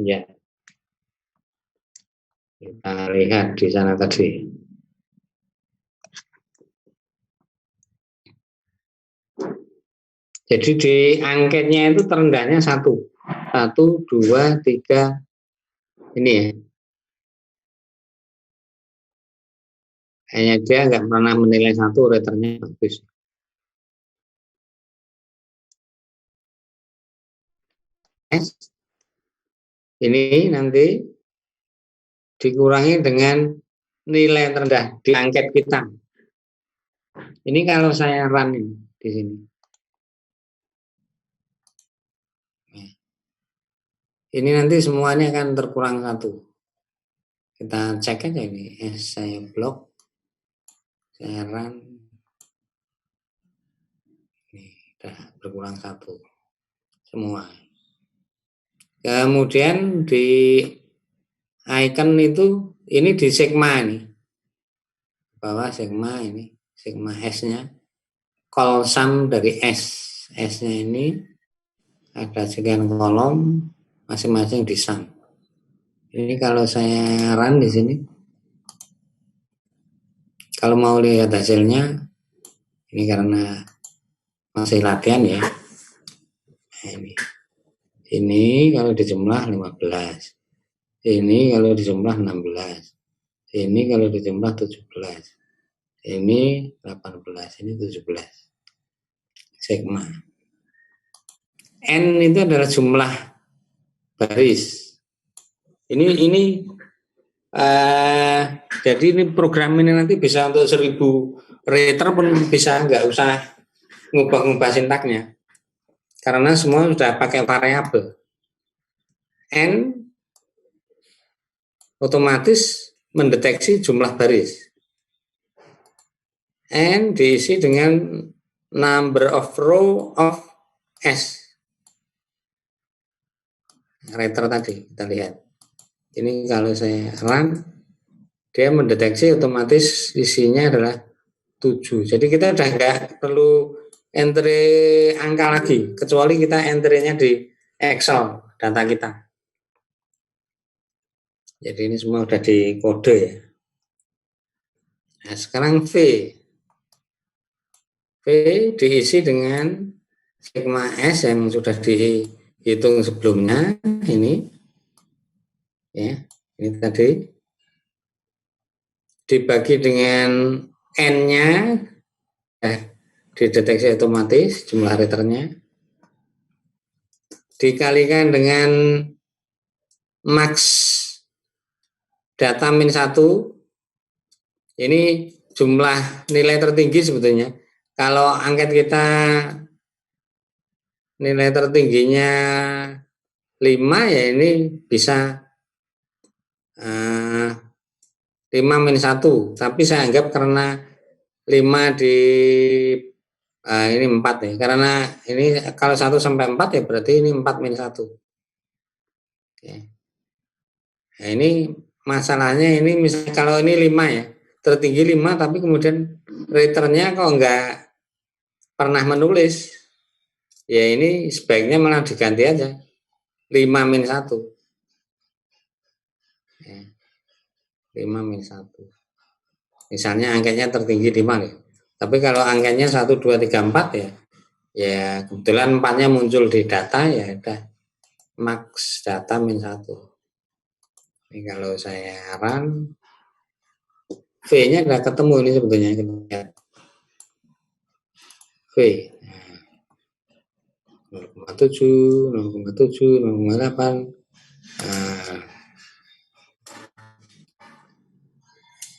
Ya. Kita lihat di sana tadi. Jadi di angketnya itu terendahnya 1, 2, 3. Ini ya. Hanya dia nggak pernah menilai 1, raternya bagus. S. Ini nanti dikurangi dengan nilai terendah di angket kita. Ini kalau saya run di sini. Ini nanti semuanya akan terkurang 1. Kita cek aja ini, saya blok, saya run, ini udah berkurang 1 semua. Kemudian di icon itu, ini di sigma ini, bawah sigma ini, sigma S-nya, call sum dari S-nya ini ada sekian kolom, masing-masing di sum. Ini kalau saya run di sini, kalau mau lihat hasilnya, ini karena masih latihan ya. Nah, ini kalau dijumlah 15, ini kalau dijumlah 16, ini kalau dijumlah 17, ini 18, ini 17 sigma. N itu adalah jumlah baris. Jadi ini program ini nanti bisa untuk 1000 writer pun bisa, nggak usah ngubah-ngubah sintaknya, karena semua sudah pakai variabel. N otomatis mendeteksi jumlah baris. N diisi dengan number of row of S. Writer tadi kita lihat. Ini kalau saya run, dia mendeteksi otomatis isinya adalah 7. Jadi kita udah nggak perlu entry angka lagi, kecuali kita entry-nya di Excel data kita. Jadi ini semua udah dikode ya. Nah, sekarang V diisi dengan sigma S yang sudah dihitung sebelumnya ini. Ya, ini tadi dibagi dengan N-nya, dideteksi otomatis jumlah writernya, dikalikan dengan max data min 1, ini jumlah nilai tertinggi sebetulnya. Kalau angket kita nilai tertingginya 5, ya ini bisa 5 min 1, tapi saya anggap karena 5 di ini 4 ya, karena ini kalau 1 sampai 4 ya berarti ini 4 min 1. Oke. Nah, ini masalahnya ini misalnya kalau ini 5 ya, tertinggi 5 tapi kemudian writernya kok enggak pernah menulis, ya ini sebaiknya malah diganti aja 5 min 1. 5 min 1. Misalnya angkanya tertinggi 5 nih. Tapi kalau angkanya 1, 2, 3, 4 ya kebetulan 4-nya muncul di data, ya udah max data min 1. Ini kalau saya run, V-nya udah ketemu ini sebetulnya. V 0,7, 0,7, 0,8.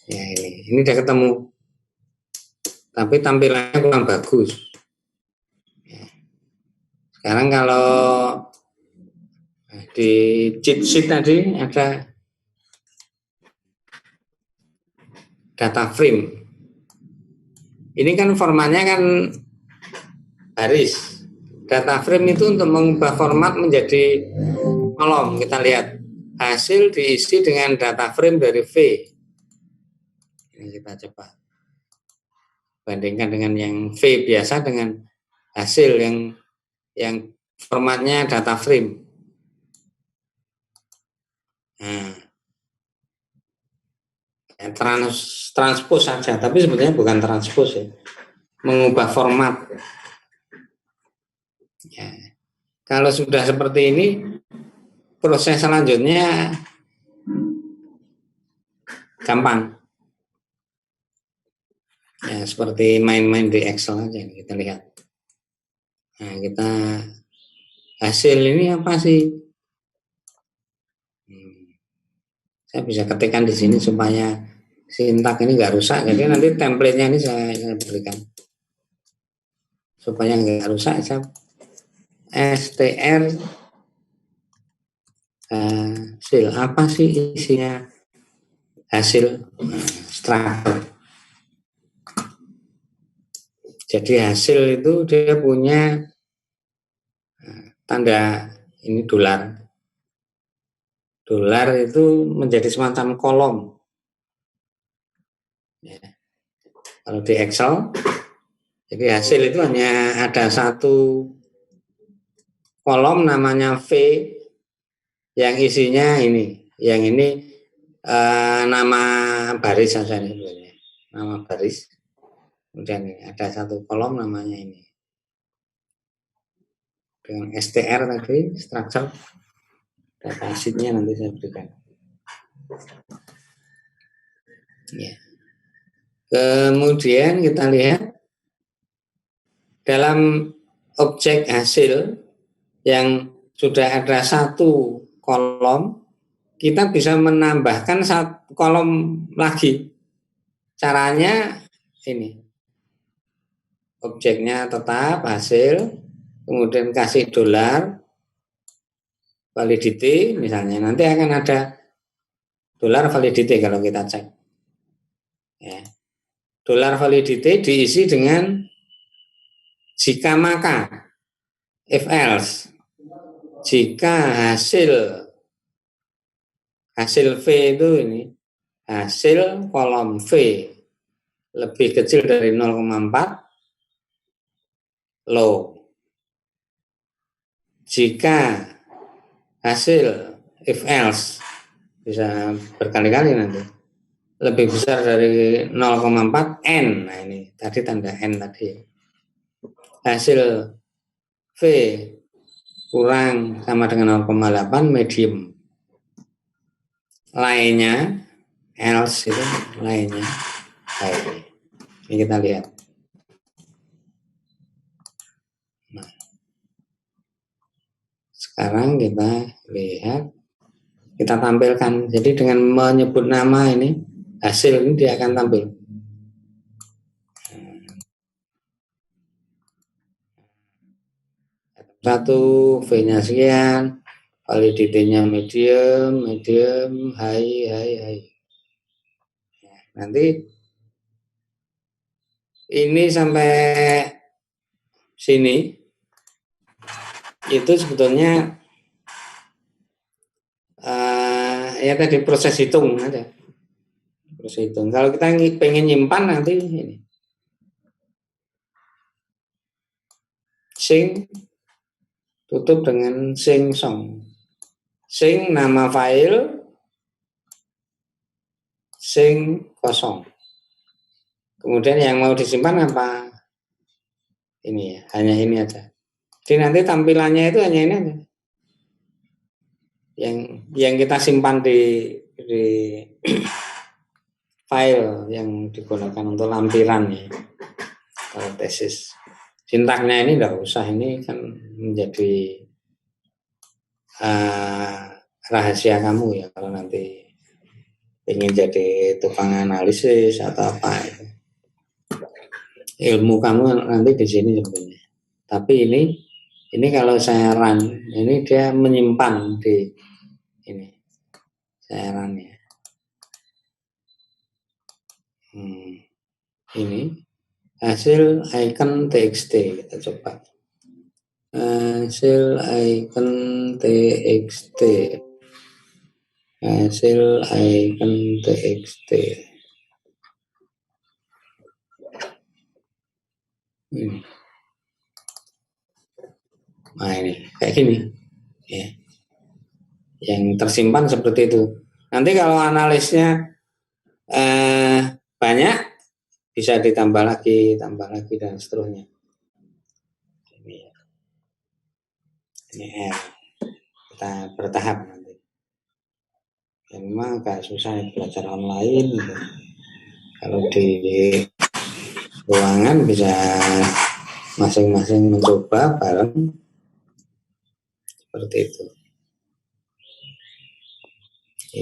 Ya ini udah ketemu, tapi tampilannya kurang bagus. Ya. Sekarang kalau di cheat sheet tadi ada data frame. Ini kan formatnya kan baris. Data frame itu untuk mengubah format menjadi kolom. Kita lihat hasil diisi dengan data frame dari V. Ini kita coba bandingkan dengan yang V biasa dengan hasil yang formatnya data frame. Nah, transpose saja, tapi sebenarnya bukan transpose ya, mengubah format. Ya. Kalau sudah seperti ini, proses selanjutnya gampang. Ya, seperti main-main di Excel aja kita lihat. Nah, kita hasil ini apa sih? Saya bisa ketikkan di sini supaya sintak ini nggak rusak. Jadi nanti template-nya ini saya berikan supaya nggak rusak. Saya str hasil apa sih isinya hasil struktur. Jadi hasil itu dia punya tanda ini dolar. Dolar itu menjadi semacam kolom. Ya. Kalau di Excel, jadi hasil itu hanya ada satu kolom namanya V yang isinya ini. Yang ini nama baris saja sebenarnya. Nama baris. Kemudian ada satu kolom namanya ini. Dengan STR tadi, structure data sheet-nya nanti saya berikan. Ya. Kemudian kita lihat dalam objek hasil yang sudah ada satu kolom, kita bisa menambahkan satu kolom lagi. Caranya ini, objeknya tetap hasil, kemudian kasih dolar, validity misalnya, nanti akan ada dolar validity kalau kita cek. Ya. Dolar validity diisi dengan jika maka, if else. Jika hasil V itu ini, hasil kolom V lebih kecil dari 0,4, low. Jika hasil if else, bisa berkali-kali nanti, lebih besar dari 0,4, N. Nah ini tadi tanda N tadi. Hasil V kurang sama dengan 0,8, medium. Lainnya, else itu lainnya. Baik. Ini kita lihat. Nah, sekarang kita lihat, kita tampilkan. Jadi dengan menyebut nama ini, hasil ini dia akan tampil. Satu, V-nya sekian, validity-nya medium, high. Nanti ini sampai sini, itu sebetulnya ya tadi proses hitung aja. Proses hitung. Kalau kita pengen nyimpan nanti ini. Sing tutup dengan sing song. Sing nama file, sing kosong. Kemudian yang mau disimpan apa? Ini ya, hanya ini aja. Jadi nanti tampilannya itu hanya ini aja. Yang kita simpan di file yang digunakan untuk lampiran ya. Kalau tesis. Sintaknya ini enggak usah, ini kan menjadi rahasia kamu ya kalau nanti ingin jadi tukang analisis atau apa itu. Ilmu kamu nanti di sini sebenarnya. Tapi ini kalau saya run, ini dia menyimpan di ini. Saya run ya. Ini hasil icon txt, kita coba. Hasil icon txt. Hasil icon txt. Ini. Nah ini kayak gini ya. Yang tersimpan seperti itu. Nanti kalau analisnya banyak, bisa ditambah lagi dan seterusnya. Ini R. Kita bertahap nanti. Ya, memang agak susah belajar online gitu. Kalau di ruangan bisa masing-masing mencoba bareng seperti itu.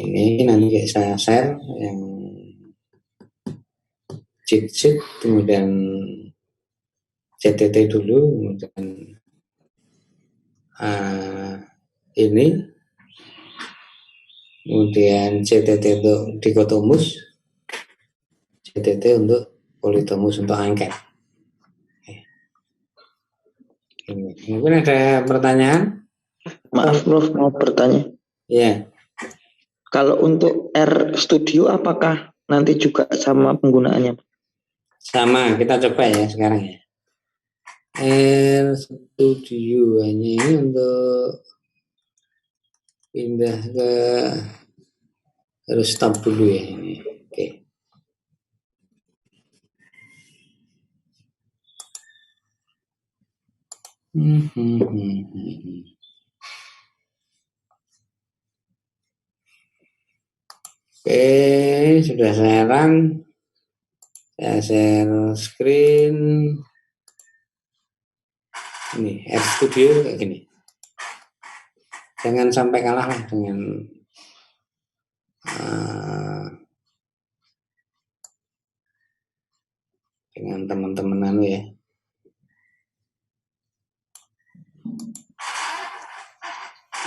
Ini nanti saya share yang cheat sheet, kemudian CTT dulu, kemudian ini kemudian CTT untuk dikotomus, CTT untuk politomus untuk angket. Mungkin ada pertanyaan? Maaf Prof, mau bertanya. Ya. Kalau untuk R Studio apakah nanti juga sama penggunaannya? Sama, kita coba ya sekarang ya. R Studio hanya ini untuk pindah ke, harus stop dulu ya ini. Oke. Oke, sudah saya run. Saya share screen. Ini R Studio kayak gini. Jangan sampai kalah lah dengan teman-teman anu ya.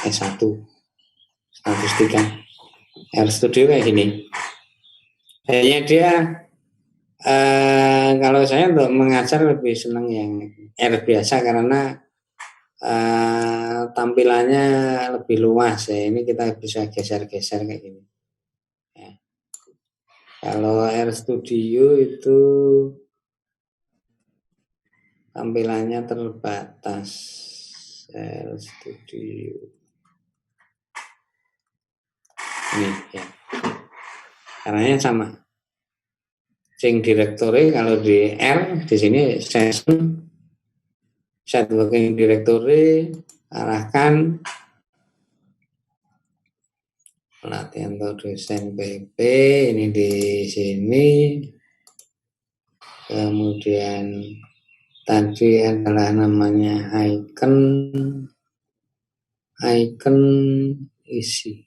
S1 statistika. R Studio kayak gini. Kayaknya dia kalau saya untuk mengajar lebih senang yang R biasa karena tampilannya lebih luas ya. Ini kita bisa geser-geser kayak gini. Ya. Kalau R Studio itu tampilannya terbatas. R Studio ini ya. Caranya sama. Sing directory kalau di R di sini session set working directory, arahkan pelatihan atau dosen PP ini di sini. Kemudian tadi adalah namanya icon isi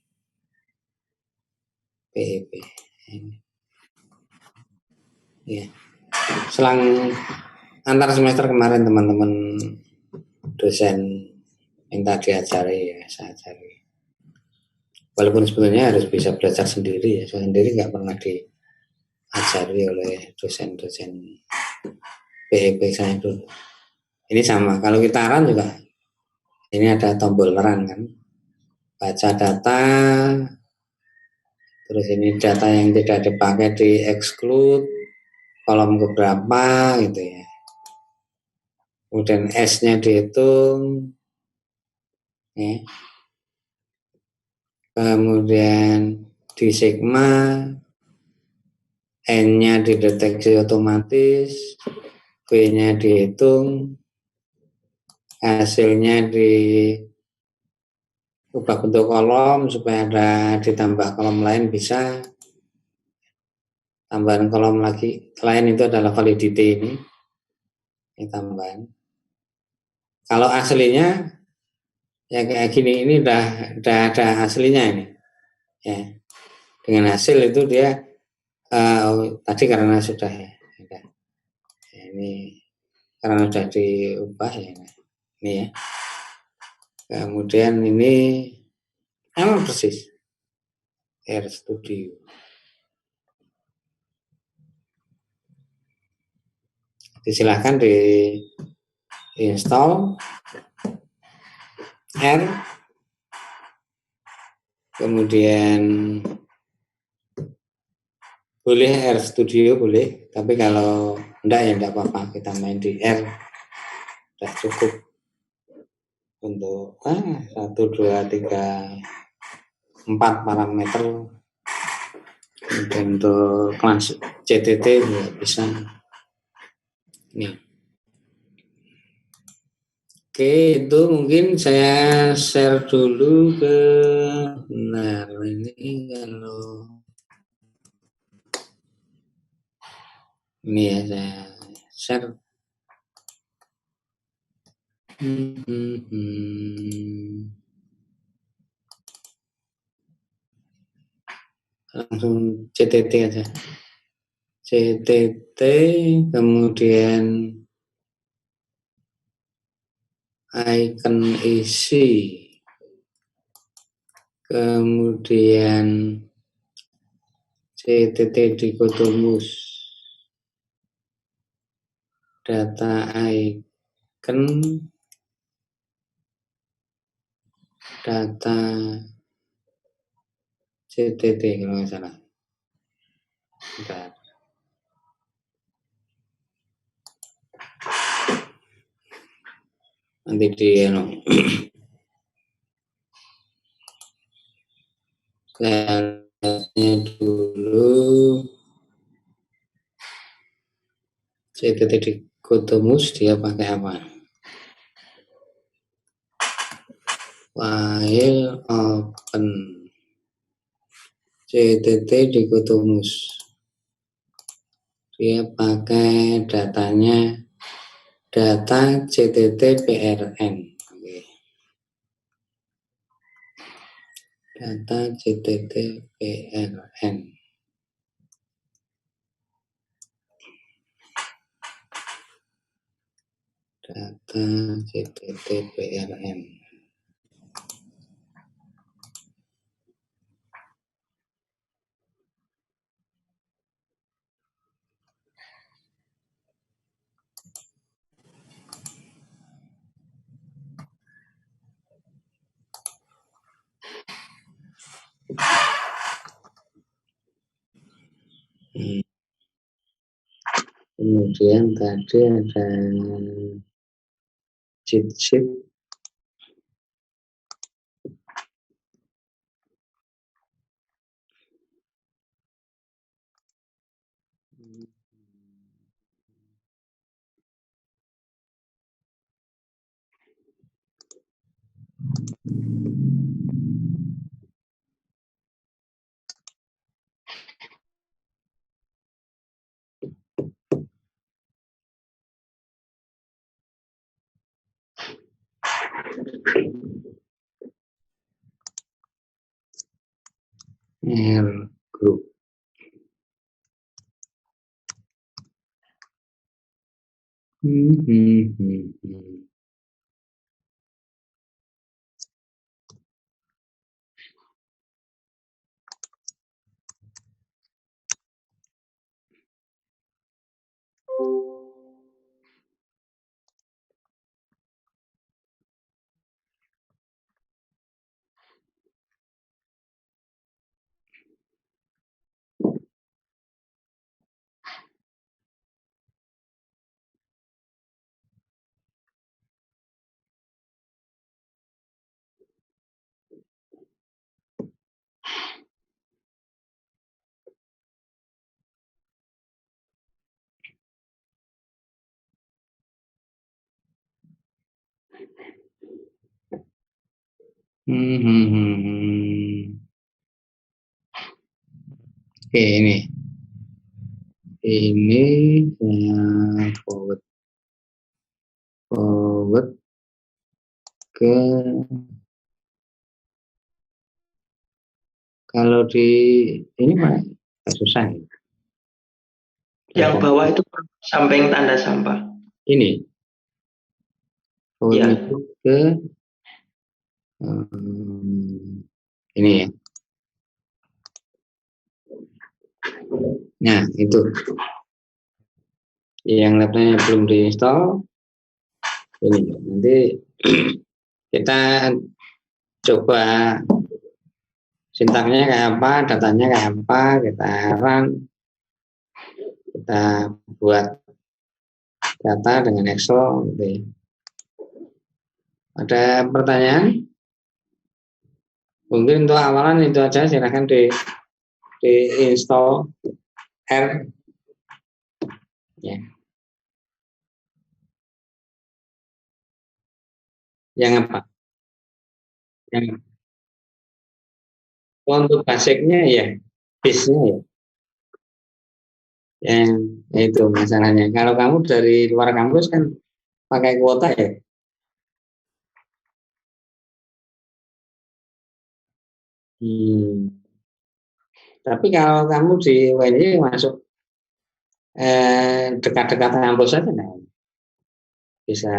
PEP ini. Ya. Selang antar semester kemarin teman-teman dosen minta diajari ya, saya ajari. Walaupun sebetulnya harus bisa belajar sendiri ya, saya sendiri nggak pernah diajari oleh dosen-dosen PEP saya dulu. Ini sama, kalau kita run juga ini ada tombol run kan, baca data, terus ini data yang tidak dipakai di exclude, kolom keberapa gitu ya. Kemudian S-nya dihitung, ya. Kemudian di sigma, N-nya dideteksi otomatis, B-nya dihitung, hasilnya diubah bentuk kolom supaya ada ditambah kolom lain bisa. Tambahan kolom lagi lain itu adalah validity ini tambahan. Kalau aslinya ya kayak gini, ini udah ada aslinya ini ya. Dengan hasil itu dia tadi karena sudah ya, ini karena sudah diubah ya ini ya. Kemudian ini emang persis R Studio. Silahkan di install R, kemudian boleh R Studio boleh, tapi kalau enggak ya enggak apa-apa, kita main di R sudah cukup untuk 1, 2, 3, 4 parameter. Dan untuk kelas CTT juga bisa nih. Oke, itu mungkin saya share dulu ke benar ini kalau ini ya saya share. Langsung CTT aja. CTT kemudian icon isi, kemudian CTT dikotomus, data icon, data CTT kalau nggak salah. Bentar. Nanti di saya dulu CTT dikotomus dia pakai apa? File open CTT dikotomus, dia pakai datanya data CTT PRN. Oke. Data CTT PRN. Data CTT PRN. Kemudian tadi ada cheat sheet. R group. Oke, ini saya forward ke, kalau di ini mah susah. Yang bawah itu samping tanda sampah. Ini Ya. ke ini ya. Nah, itu yang laptopnya belum diinstal. Ini nanti kita coba sintaknya kayak apa, datanya kayak apa, kita buat data dengan Excel gitu ya. Ada pertanyaan? Mungkin untuk awalan itu aja, silahkan di install R ya. Yang apa? Yang untuk basicnya ya, base-nya ya. Yang itu masalahnya. Kalau kamu dari luar kampus kan pakai kuota ya. Tapi kalau kamu di UNY masuk dekat-dekat kampus saja, nah, bisa.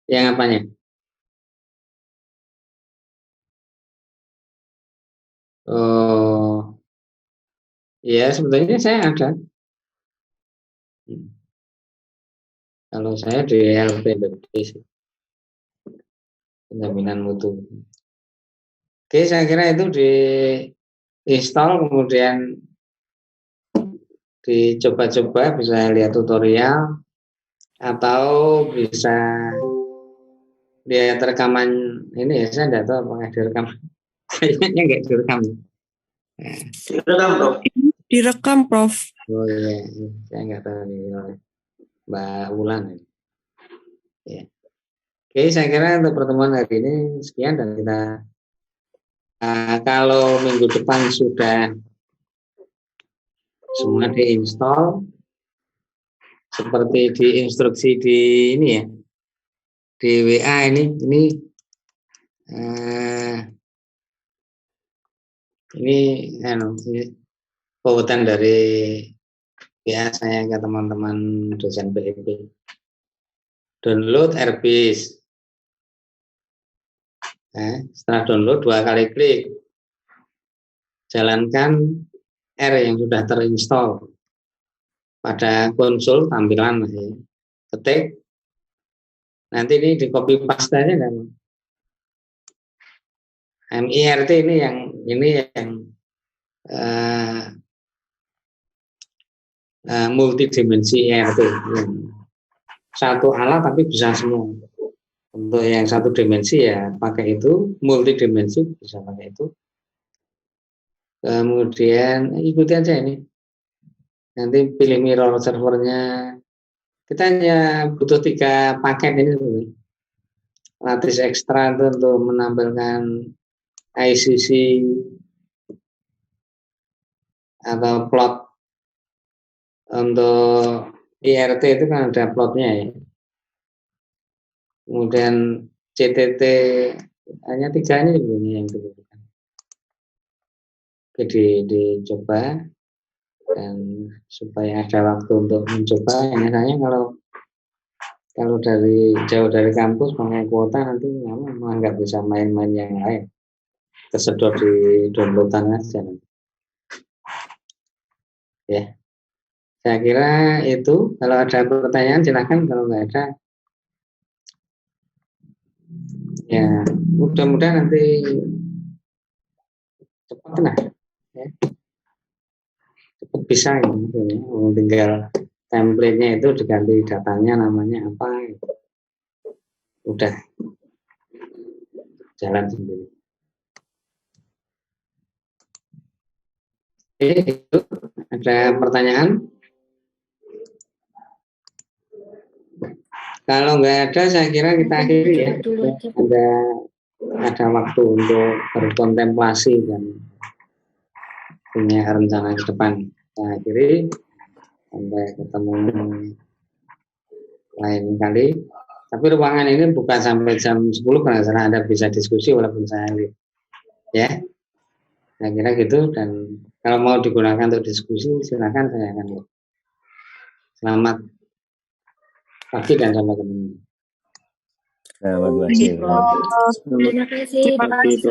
Yang apanya? Oh, ya sebetulnya saya ada. Kalau saya di LPDP sih, penjaminan mutu. Oke, saya kira itu di install kemudian dicoba-coba, bisa lihat tutorial atau bisa lihat rekaman ini ya. Saya tidak tahu apakah direkam. Kayaknya nggak direkam. Direkam, Prof. Direkam, Prof. Oh iya, saya nggak tahu nih oleh Mbak Wulan. Ya. Oke, saya kira untuk pertemuan hari ini sekian, dan kita kalau minggu depan sudah semua diinstal seperti di instruksi di ini ya, di WA ini pautan dari WA saya ke teman-teman dosen PIP. Download AirBase. Setelah download 2 kali klik, jalankan R yang sudah terinstall pada konsol tampilan, ya. Ketik, nanti ini di copy paste aja kan. MIRT ini yang multidimensi IRT, satu alat tapi bisa semua. Untuk yang satu dimensi ya pakai itu, multidimensi bisa pakai itu. Kemudian ikuti aja ini. Nanti pilih mirror servernya. Kita hanya butuh 3 paket ini. Lattice Extra itu untuk menampilkan ICC atau plot. Untuk IRT itu kan ada plotnya ya. Kemudian CTT hanya 3 ini yang dibutuhkan. Oke, dicoba, dan supaya ada waktu untuk mencoba. Biasanya kalau dari jauh dari kampus pakai kuota nanti malah nggak bisa main-main yang lain, tersedot di downloadan aja. Ya, saya kira itu. Kalau ada pertanyaan silahkan, kalau nggak ada ya mudah-mudahan nanti cepat lah ya. Cepat bisa gitu ya. Tinggal template-nya itu diganti datanya namanya apa, udah jalan sendiri. Oke, itu ada pertanyaan? Kalau nggak ada, saya kira kita akhiri ya. Ada waktu untuk berkontemplasi dan punya rencana ke depan. Saya akhiri, sampai ketemu lain kali. Tapi ruangan ini bukan sampai jam 10 karena Anda bisa diskusi walaupun saya lihat. Ya, saya kira gitu. Dan kalau mau digunakan untuk diskusi, silakan, saya akan lihat. Selamat pagi dan sampai ketemu. Selamat pagi. Terima kasih. Terima kasih.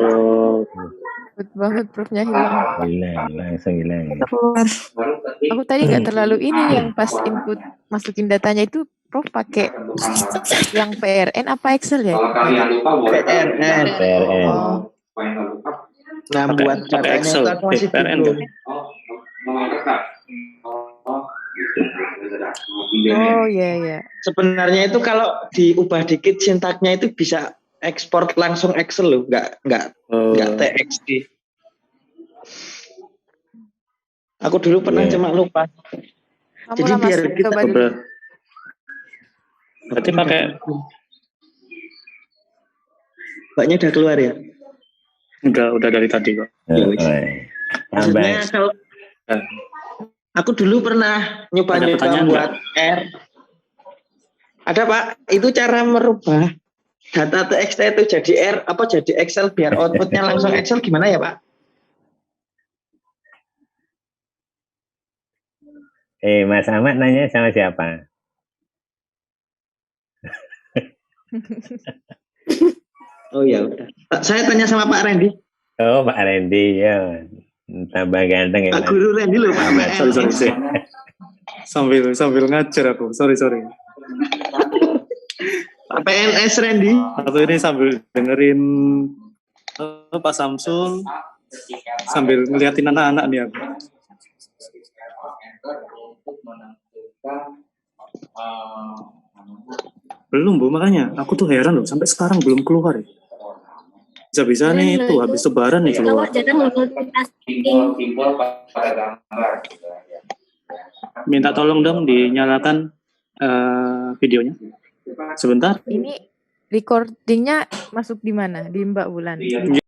Cepet banget Prof-nya hilang. Langsung hilang. Keluar. Aku tadi nggak terlalu ini yang pas input masukin datanya itu Prof pakai yang PRN apa Excel ya? Kalau kalian lupa PRN. Oh, Nah, buat caranya Excel, itu aku masih PRN bingung. oh ya. Sebenarnya itu kalau diubah dikit sintaknya itu bisa ekspor langsung Excel loh, nggak TXT. Aku dulu pernah cuma lupa. Kamu Jadi lah Mas, biar kita coba dulu. Berarti pakai Mbaknya udah keluar ya? udah dari tadi kok. Maksudnya kalau aku dulu pernah nyoba buat R. Ada Pak, itu cara merubah data TXT itu jadi R apa jadi Excel biar outputnya langsung Excel gimana ya Pak? Mas Ahmad nanya sama siapa? Oh ya udah. Saya tanya sama Pak Randy. Oh, Pak Randy ya. Tambah ganteng ya. Pak Guru Randy loh. Sorry. Sambil ngajar aku. Sorry. PNS Randy. Aku ini sambil dengerin Pak Samsul, sambil ngeliatin anak-anak nih aku. Belum Bu, makanya aku tuh heran loh, sampai sekarang belum keluar ya. Bisa-bisa nih itu habis lebaran nih keluar. Minta tolong dong dinyalakan videonya. Sebentar. Ini recordingnya masuk di mana? Di Mbak Wulan.